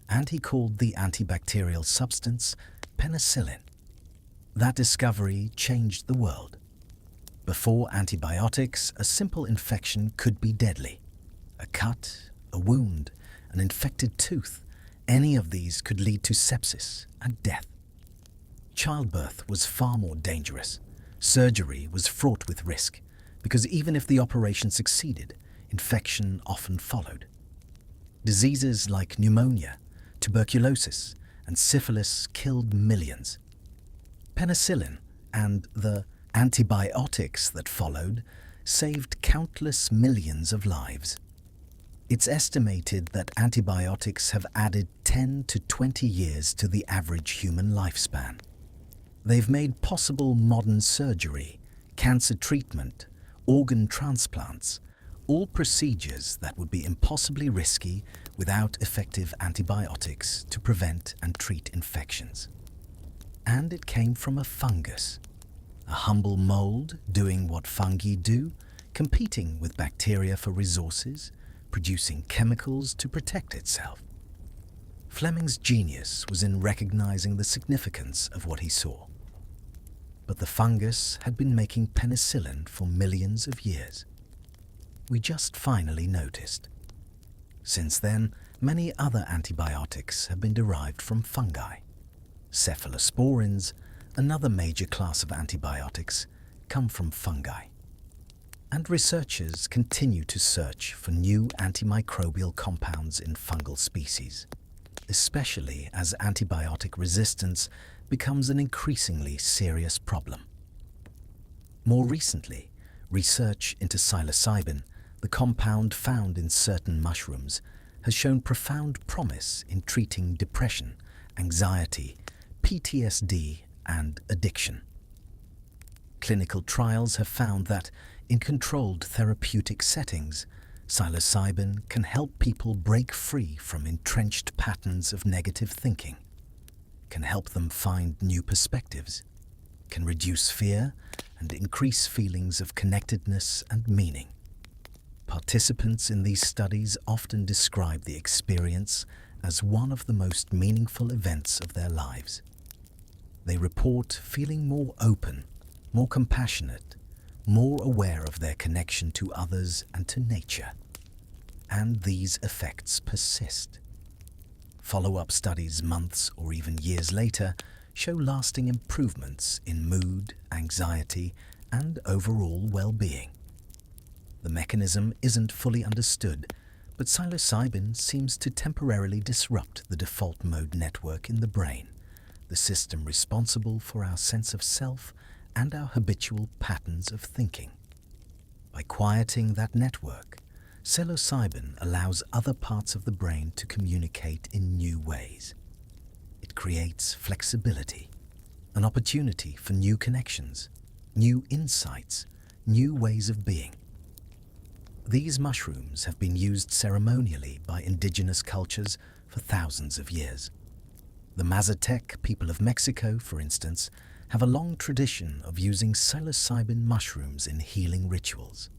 and he called the antibacterial substance penicillin. That discovery changed the world. Before antibiotics, a simple infection could be deadly. A cut, a wound, an infected tooth, any of these could lead to sepsis and death. Childbirth was far more dangerous. Surgery was fraught with risk, because even if the operation succeeded, infection often followed. Diseases like pneumonia, tuberculosis, and syphilis killed millions. Penicillin and the antibiotics that followed saved countless millions of lives. It's estimated that antibiotics have added 10 to 20 years to the average human lifespan. They've made possible modern surgery, cancer treatment, organ transplants, all procedures that would be impossibly risky without effective antibiotics to prevent and treat infections. And it came from a fungus, a humble mold doing what fungi do, competing with bacteria for resources, producing chemicals to protect itself. Fleming's genius was in recognizing the significance of what he saw. But the fungus had been making penicillin for millions of years. We just finally noticed. Since then, many other antibiotics have been derived from fungi. Cephalosporins, another major class of antibiotics, come from fungi. And researchers continue to search for new antimicrobial compounds in fungal species, especially as antibiotic resistance becomes an increasingly serious problem. More recently, research into psilocybin, the compound found in certain mushrooms, has shown profound promise in treating depression, anxiety, PTSD, and addiction. Clinical trials have found that, in controlled therapeutic settings, psilocybin can help people break free from entrenched patterns of negative thinking, can help them find new perspectives, can reduce fear and increase feelings of connectedness and meaning. Participants in these studies often describe the experience as one of the most meaningful events of their lives. They report feeling more open, more compassionate, more aware of their connection to others and to nature. And these effects persist. Follow-up studies months or even years later show lasting improvements in mood, anxiety, and overall well-being. The mechanism isn't fully understood, but psilocybin seems to temporarily disrupt the default mode network in the brain, the system responsible for our sense of self and our habitual patterns of thinking. By quieting that network, psilocybin allows other parts of the brain to communicate in new ways. It creates flexibility, an opportunity for new connections, new insights, new ways of being. These mushrooms have been used ceremonially by indigenous cultures for thousands of years. The Mazatec people of Mexico, for instance, have a long tradition of using psilocybin mushrooms in healing rituals.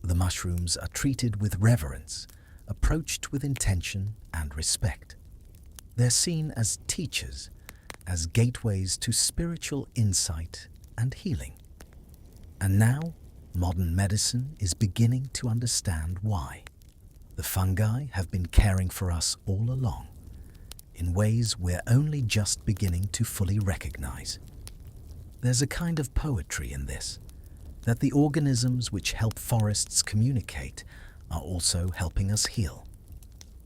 The mushrooms are treated with reverence, approached with intention and respect. They're seen as teachers, as gateways to spiritual insight and healing. And now, modern medicine is beginning to understand why. The fungi have been caring for us all along, in ways we're only just beginning to fully recognize. There's a kind of poetry in this, that the organisms which help forests communicate are also helping us heal.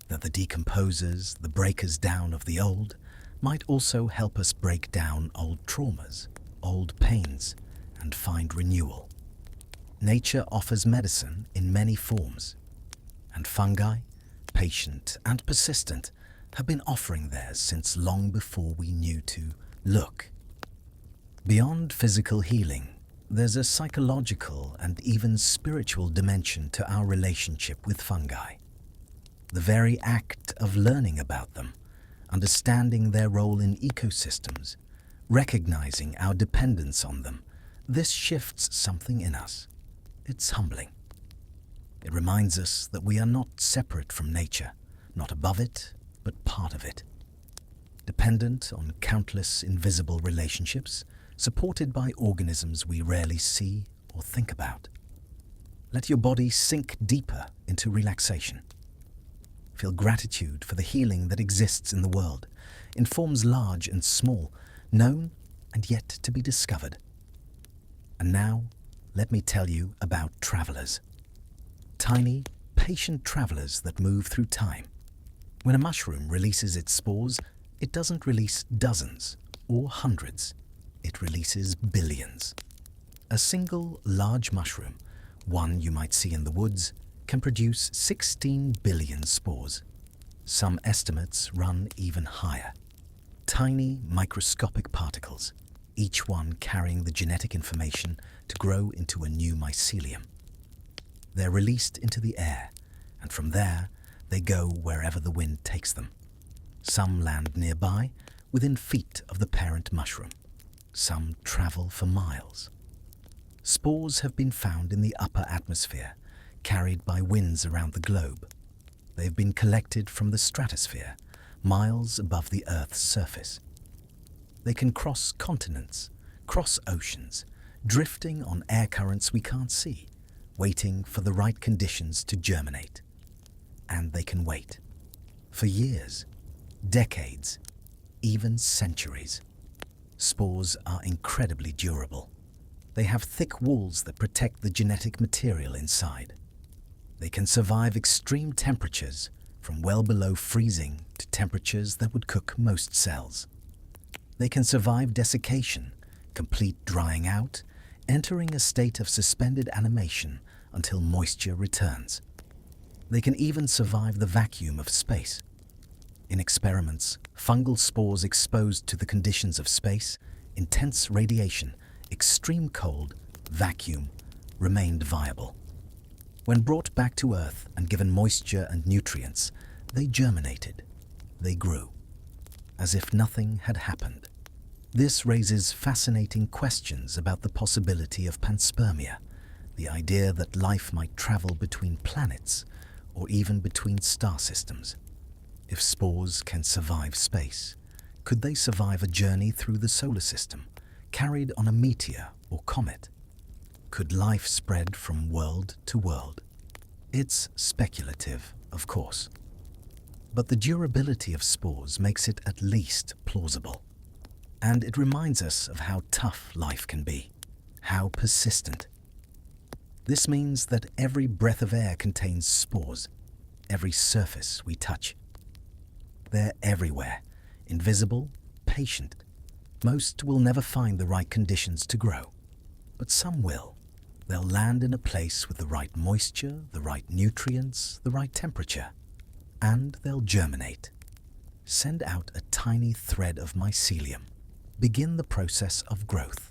That the decomposers, the breakers down of the old, might also help us break down old traumas, old pains, and find renewal. Nature offers medicine in many forms, and fungi, patient and persistent, have been offering theirs since long before we knew to look. Beyond physical healing, there's a psychological and even spiritual dimension to our relationship with fungi. The very act of learning about them, understanding their role in ecosystems, recognizing our dependence on them, this shifts something in us. It's humbling. It reminds us that we are not separate from nature, not above it, but part of it. Dependent on countless invisible relationships, supported by organisms we rarely see or think about. Let your body sink deeper into relaxation. Feel gratitude for the healing that exists in the world, in forms large and small, known and yet to be discovered. And now, let me tell you about travelers. Tiny, patient travelers that move through time. When a mushroom releases its spores, it doesn't release dozens or hundreds. It releases billions. A single large mushroom, one you might see in the woods, can produce 16 billion spores. Some estimates run even higher. Tiny microscopic particles, each one carrying the genetic information to grow into a new mycelium. They're released into the air, and from there, they go wherever the wind takes them. Some land nearby, within feet of the parent mushroom. Some travel for miles. Spores have been found in the upper atmosphere, carried by winds around the globe. They've been collected from the stratosphere, miles above the Earth's surface. They can cross continents, cross oceans, drifting on air currents we can't see, waiting for the right conditions to germinate. And they can wait. For years, decades, even centuries. Spores are incredibly durable. They have thick walls that protect the genetic material inside. They can survive extreme temperatures, from well below freezing to temperatures that would cook most cells. They can survive desiccation, complete drying out, entering a state of suspended animation until moisture returns. They can even survive the vacuum of space. In experiments, fungal spores exposed to the conditions of space, intense radiation, extreme cold, vacuum, remained viable. When brought back to Earth and given moisture and nutrients, they germinated, they grew, as if nothing had happened. This raises fascinating questions about the possibility of panspermia, the idea that life might travel between planets or even between star systems. If spores can survive space, could they survive a journey through the solar system, carried on a meteor or comet? Could life spread from world to world? It's speculative, of course. But the durability of spores makes it at least plausible. And it reminds us of how tough life can be, how persistent. This means that every breath of air contains spores, every surface we touch. They're everywhere, invisible, patient. Most will never find the right conditions to grow, but some will. They'll land in a place with the right moisture, the right nutrients, the right temperature, and they'll germinate. Send out a tiny thread of mycelium. Begin the process of growth.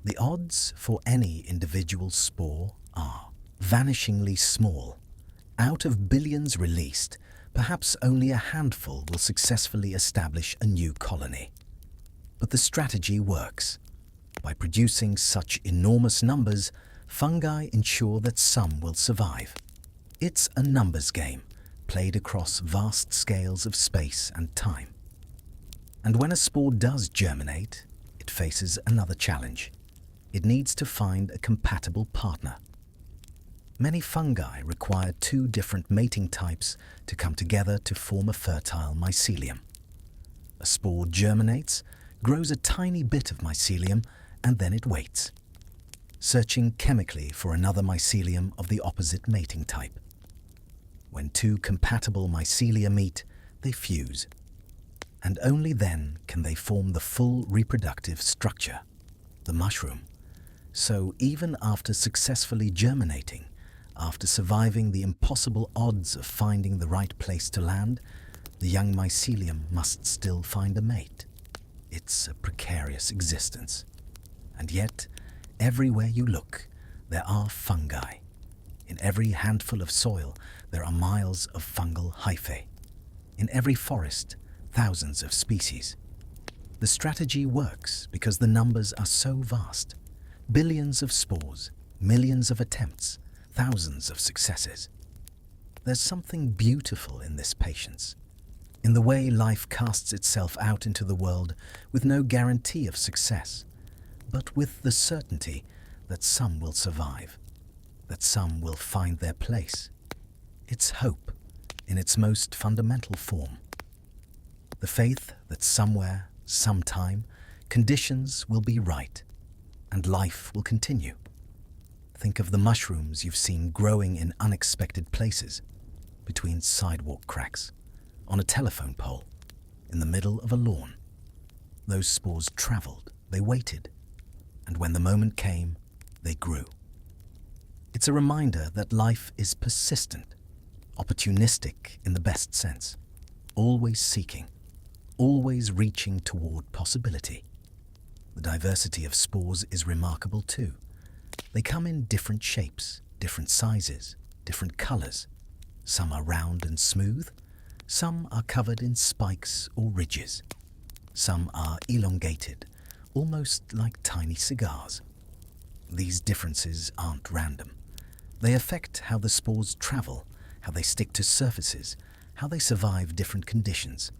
The odds for any individual spore are vanishingly small. Out of billions released, perhaps only a handful will successfully establish a new colony. But the strategy works. By producing such enormous numbers, fungi ensure that some will survive. It's a numbers game, played across vast scales of space and time. And when a spore does germinate, it faces another challenge. It needs to find a compatible partner. Many fungi require two different mating types to come together to form a fertile mycelium. A spore germinates, grows a tiny bit of mycelium, and then it waits, searching chemically for another mycelium of the opposite mating type. When two compatible mycelia meet, they fuse, and only then can they form the full reproductive structure, the mushroom. So even after successfully germinating, after surviving the impossible odds of finding the right place to land, the young mycelium must still find a mate. It's a precarious existence. And yet, everywhere you look, there are fungi. In every handful of soil, there are miles of fungal hyphae. In every forest, thousands of species. The strategy works because the numbers are so vast. Billions of spores, millions of attempts, thousands of successes. There's something beautiful in this patience, in the way life casts itself out into the world with no guarantee of success, but with the certainty that some will survive, that some will find their place. It's hope in its most fundamental form. The faith that somewhere, sometime, conditions will be right and life will continue. Think of the mushrooms you've seen growing in unexpected places, between sidewalk cracks, on a telephone pole, in the middle of a lawn. Those spores traveled, they waited, and when the moment came, they grew. It's a reminder that life is persistent, opportunistic in the best sense, always seeking, always reaching toward possibility. The diversity of spores is remarkable too. They come in different shapes, different sizes, different colors. Some are round and smooth, some are covered in spikes or ridges. Some are elongated, almost like tiny cigars. These differences aren't random. They affect how the spores travel, how they stick to surfaces, how they survive different conditions.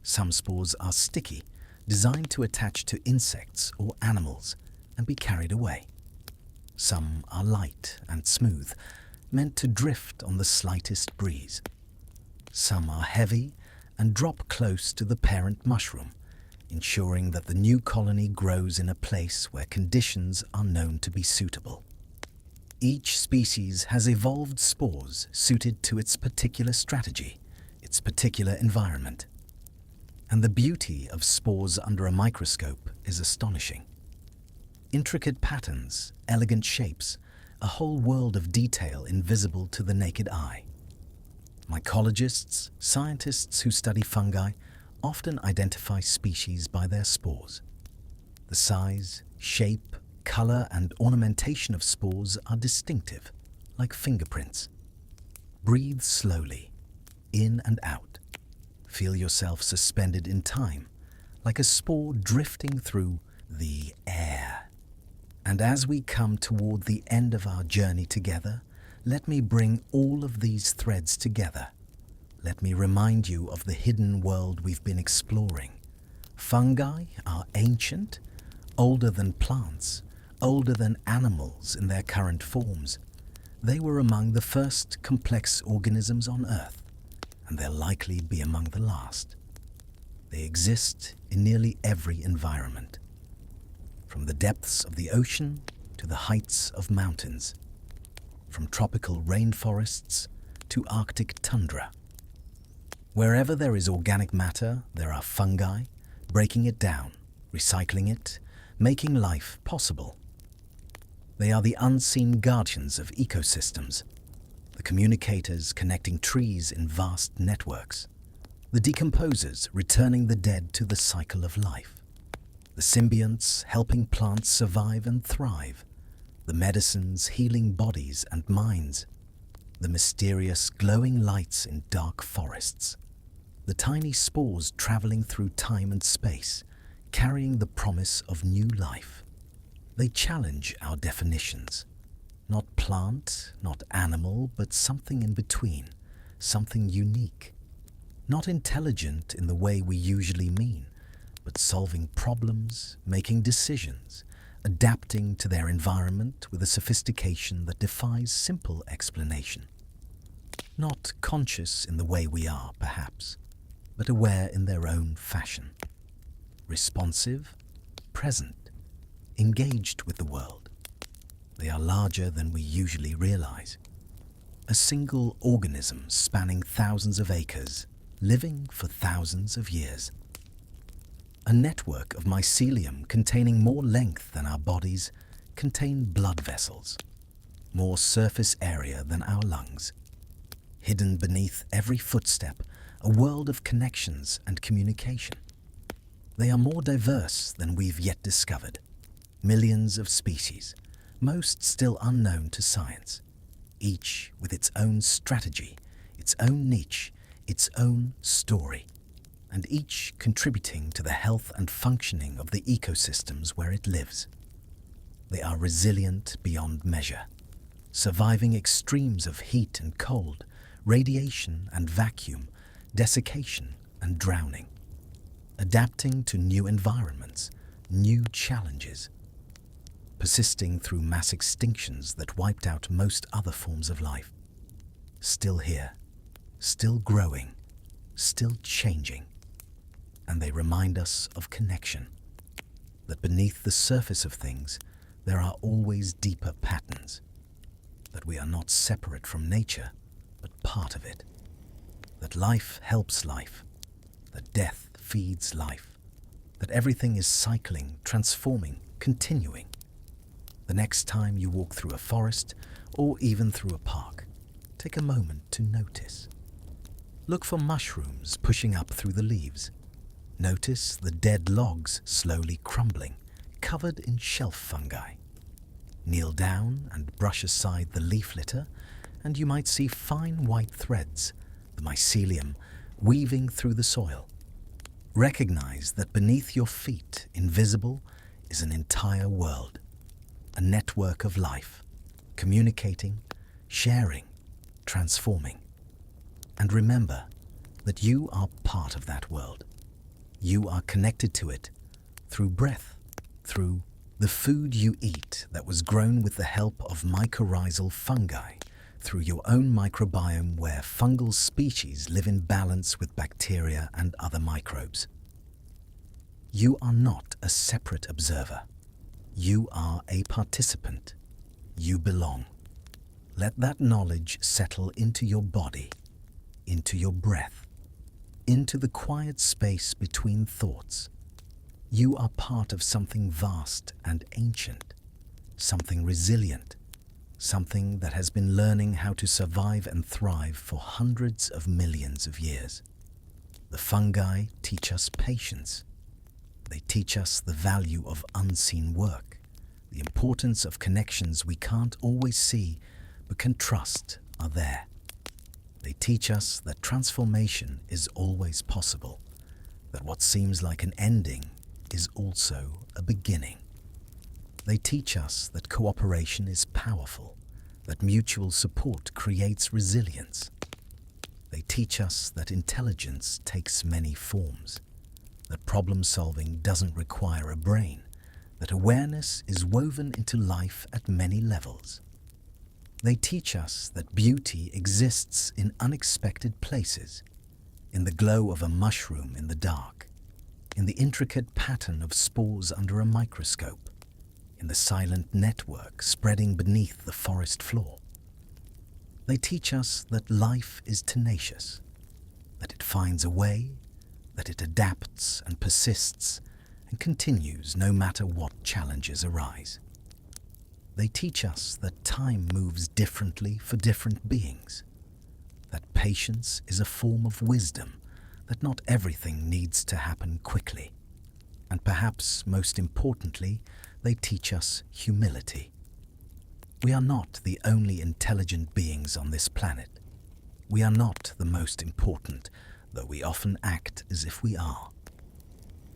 Some spores are sticky, designed to attach to insects or animals and be carried away. Some are light and smooth, meant to drift on the slightest breeze. Some are heavy and drop close to the parent mushroom, ensuring that the new colony grows in a place where conditions are known to be suitable. Each species has evolved spores suited to its particular strategy, its particular environment. And the beauty of spores under a microscope is astonishing. Intricate patterns, elegant shapes, a whole world of detail invisible to the naked eye. Mycologists, scientists who study fungi, often identify species by their spores. The size, shape, color, and ornamentation of spores are distinctive, like fingerprints. Breathe slowly, in and out. Feel yourself suspended in time, like a spore drifting through the air. And as we come toward the end of our journey together, let me bring all of these threads together. Let me remind you of the hidden world we've been exploring. Fungi are ancient, older than plants, older than animals in their current forms. They were among the first complex organisms on Earth, and they'll likely be among the last. They exist in nearly every environment, from the depths of the ocean to the heights of mountains, from tropical rainforests to Arctic tundra. Wherever there is organic matter, there are fungi, breaking it down, recycling it, making life possible. They are the unseen guardians of ecosystems, the communicators connecting trees in vast networks, the decomposers returning the dead to the cycle of life, the symbionts helping plants survive and thrive, the medicines healing bodies and minds, the mysterious glowing lights in dark forests, the tiny spores traveling through time and space, carrying the promise of new life. They challenge our definitions. Not plant, not animal, but something in between, something unique. Not intelligent in the way we usually mean, but solving problems, making decisions, adapting to their environment with a sophistication that defies simple explanation. Not conscious in the way we are, perhaps, but aware in their own fashion. Responsive, present, engaged with the world. They are larger than we usually realize. A single organism spanning thousands of acres, living for thousands of years. A network of mycelium containing more length than our bodies contain blood vessels, more surface area than our lungs. Hidden beneath every footstep, a world of connections and communication. They are more diverse than we've yet discovered. Millions of species, most still unknown to science, each with its own strategy, its own niche, its own story, and each contributing to the health and functioning of the ecosystems where it lives. They are resilient beyond measure, surviving extremes of heat and cold, radiation and vacuum, desiccation and drowning, adapting to new environments, new challenges, persisting through mass extinctions that wiped out most other forms of life. Still here, still growing, still changing. And they remind us of connection, that beneath the surface of things there are always deeper patterns, that we are not separate from nature, but part of it, that life helps life, that death feeds life, that everything is cycling, transforming, continuing. The next time you walk through a forest or even through a park, take a moment to notice. Look for mushrooms pushing up through the leaves. Notice the dead logs slowly crumbling, covered in shelf fungi. Kneel down and brush aside the leaf litter, and you might see fine white threads, the mycelium, weaving through the soil. Recognize that beneath your feet, invisible, is an entire world, a network of life, communicating, sharing, transforming. And remember that you are part of that world. You are connected to it through breath, through the food you eat that was grown with the help of mycorrhizal fungi, through your own microbiome where fungal species live in balance with bacteria and other microbes. You are not a separate observer. You are a participant. You belong. Let that knowledge settle into your body, into your breath, into the quiet space between thoughts. You are part of something vast and ancient, something resilient, something that has been learning how to survive and thrive for hundreds of millions of years. The fungi teach us patience. They teach us the value of unseen work, the importance of connections we can't always see but can trust are there. They teach us that transformation is always possible, that what seems like an ending is also a beginning. They teach us that cooperation is powerful, that mutual support creates resilience. They teach us that intelligence takes many forms, that problem-solving doesn't require a brain, that awareness is woven into life at many levels. They teach us that beauty exists in unexpected places, in the glow of a mushroom in the dark, in the intricate pattern of spores under a microscope, in the silent network spreading beneath the forest floor. They teach us that life is tenacious, that it finds a way, that it adapts and persists and continues no matter what challenges arise. They teach us that time moves differently for different beings, that patience is a form of wisdom, that not everything needs to happen quickly. And perhaps most importantly, they teach us humility. We are not the only intelligent beings on this planet. We are not the most important, though we often act as if we are.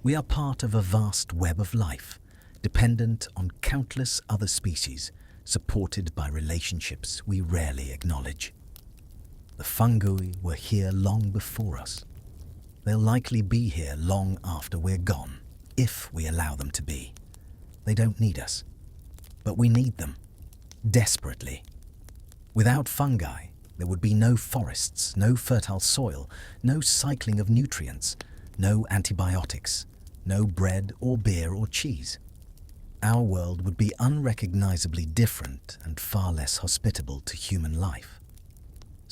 We are part of a vast web of life, dependent on countless other species, supported by relationships we rarely acknowledge. The fungi were here long before us. They'll likely be here long after we're gone, if we allow them to be. They don't need us, but we need them, desperately. Without fungi, there would be no forests, no fertile soil, no cycling of nutrients, no antibiotics, no bread or beer or cheese. Our world would be unrecognizably different and far less hospitable to human life.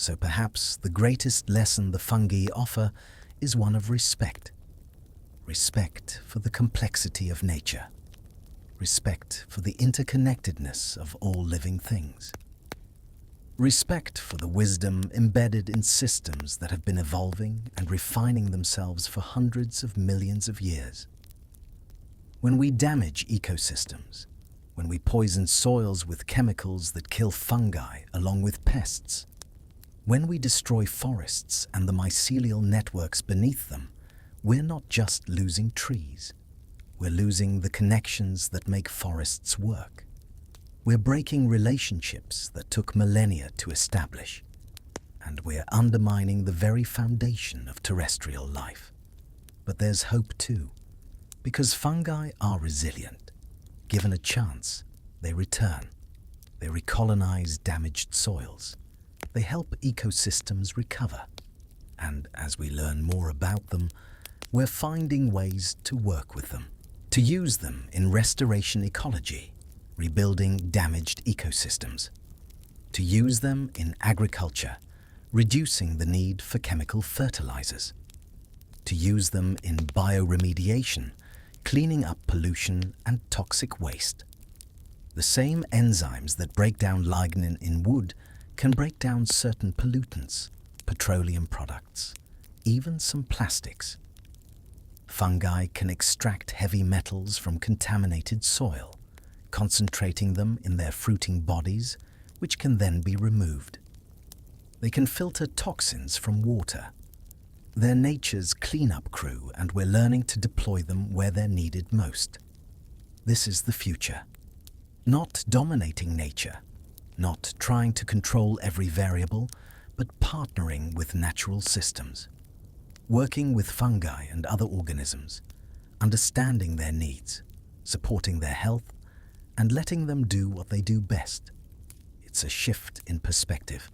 So perhaps the greatest lesson the fungi offer is one of respect. Respect for the complexity of nature. Respect for the interconnectedness of all living things. Respect for the wisdom embedded in systems that have been evolving and refining themselves for hundreds of millions of years. When we damage ecosystems, when we poison soils with chemicals that kill fungi along with pests, when we destroy forests and the mycelial networks beneath them, we're not just losing trees. We're losing the connections that make forests work. We're breaking relationships that took millennia to establish, and we're undermining the very foundation of terrestrial life. But there's hope too, because fungi are resilient. Given a chance, they return. They recolonize damaged soils. They help ecosystems recover. And as we learn more about them, we're finding ways to work with them, to use them in restoration ecology, rebuilding damaged ecosystems, to use them in agriculture, reducing the need for chemical fertilizers, to use them in bioremediation, cleaning up pollution and toxic waste. The same enzymes that break down lignin in wood can break down certain pollutants, petroleum products, even some plastics. Fungi can extract heavy metals from contaminated soil, concentrating them in their fruiting bodies, which can then be removed. They can filter toxins from water. They're nature's cleanup crew, and we're learning to deploy them where they're needed most. This is the future. Not dominating nature, not trying to control every variable, but partnering with natural systems. Working with fungi and other organisms, understanding their needs, supporting their health, and letting them do what they do best. It's a shift in perspective.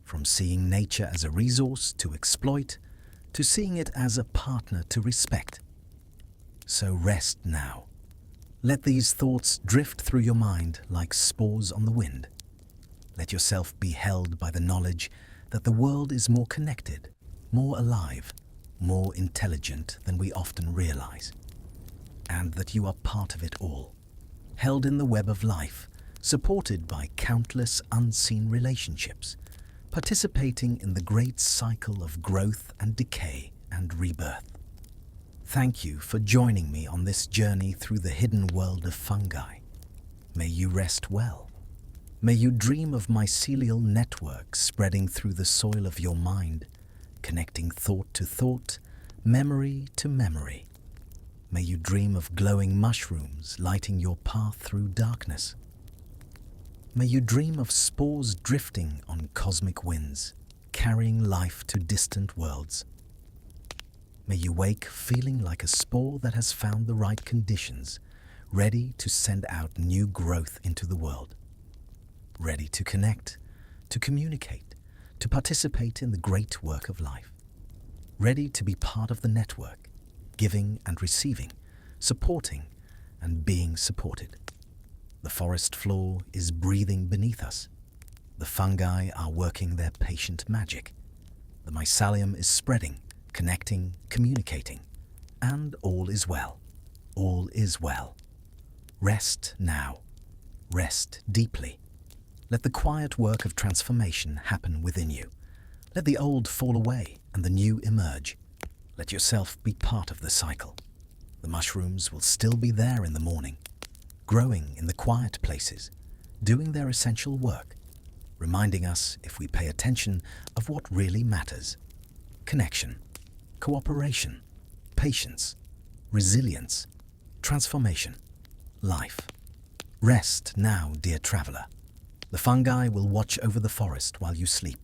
From seeing nature as a resource to exploit, to seeing it as a partner to respect. So rest now. Let these thoughts drift through your mind like spores on the wind. Let yourself be held by the knowledge that the world is more connected, more alive, more intelligent than we often realize, and that you are part of it all. Held in the web of life, supported by countless unseen relationships, participating in the great cycle of growth and decay and rebirth. Thank you for joining me on this journey through the hidden world of fungi. May you rest well. May you dream of mycelial networks spreading through the soil of your mind, connecting thought to thought, memory to memory. May you dream of glowing mushrooms lighting your path through darkness. May you dream of spores drifting on cosmic winds, carrying life to distant worlds. May you wake feeling like a spore that has found the right conditions, ready to send out new growth into the world. Ready to connect, to communicate, to participate in the great work of life. Ready to be part of the network, giving and receiving, supporting and being supported. The forest floor is breathing beneath us. The fungi are working their patient magic. The mycelium is spreading, connecting, communicating, and all is well. All is well. Rest now. Rest deeply. Let the quiet work of transformation happen within you. Let the old fall away and the new emerge. Let yourself be part of the cycle. The mushrooms will still be there in the morning, growing in the quiet places, doing their essential work, reminding us, if we pay attention, of what really matters. Connection, cooperation, patience, resilience, transformation, life. Rest now, dear traveler. The fungi will watch over the forest while you sleep,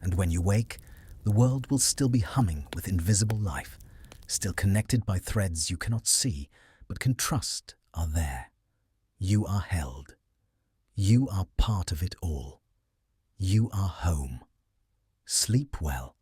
And when you wake, the world will still be humming with invisible life, still connected by threads you cannot see but can trust are there. You are held. You are part of it all. You are home. Sleep well.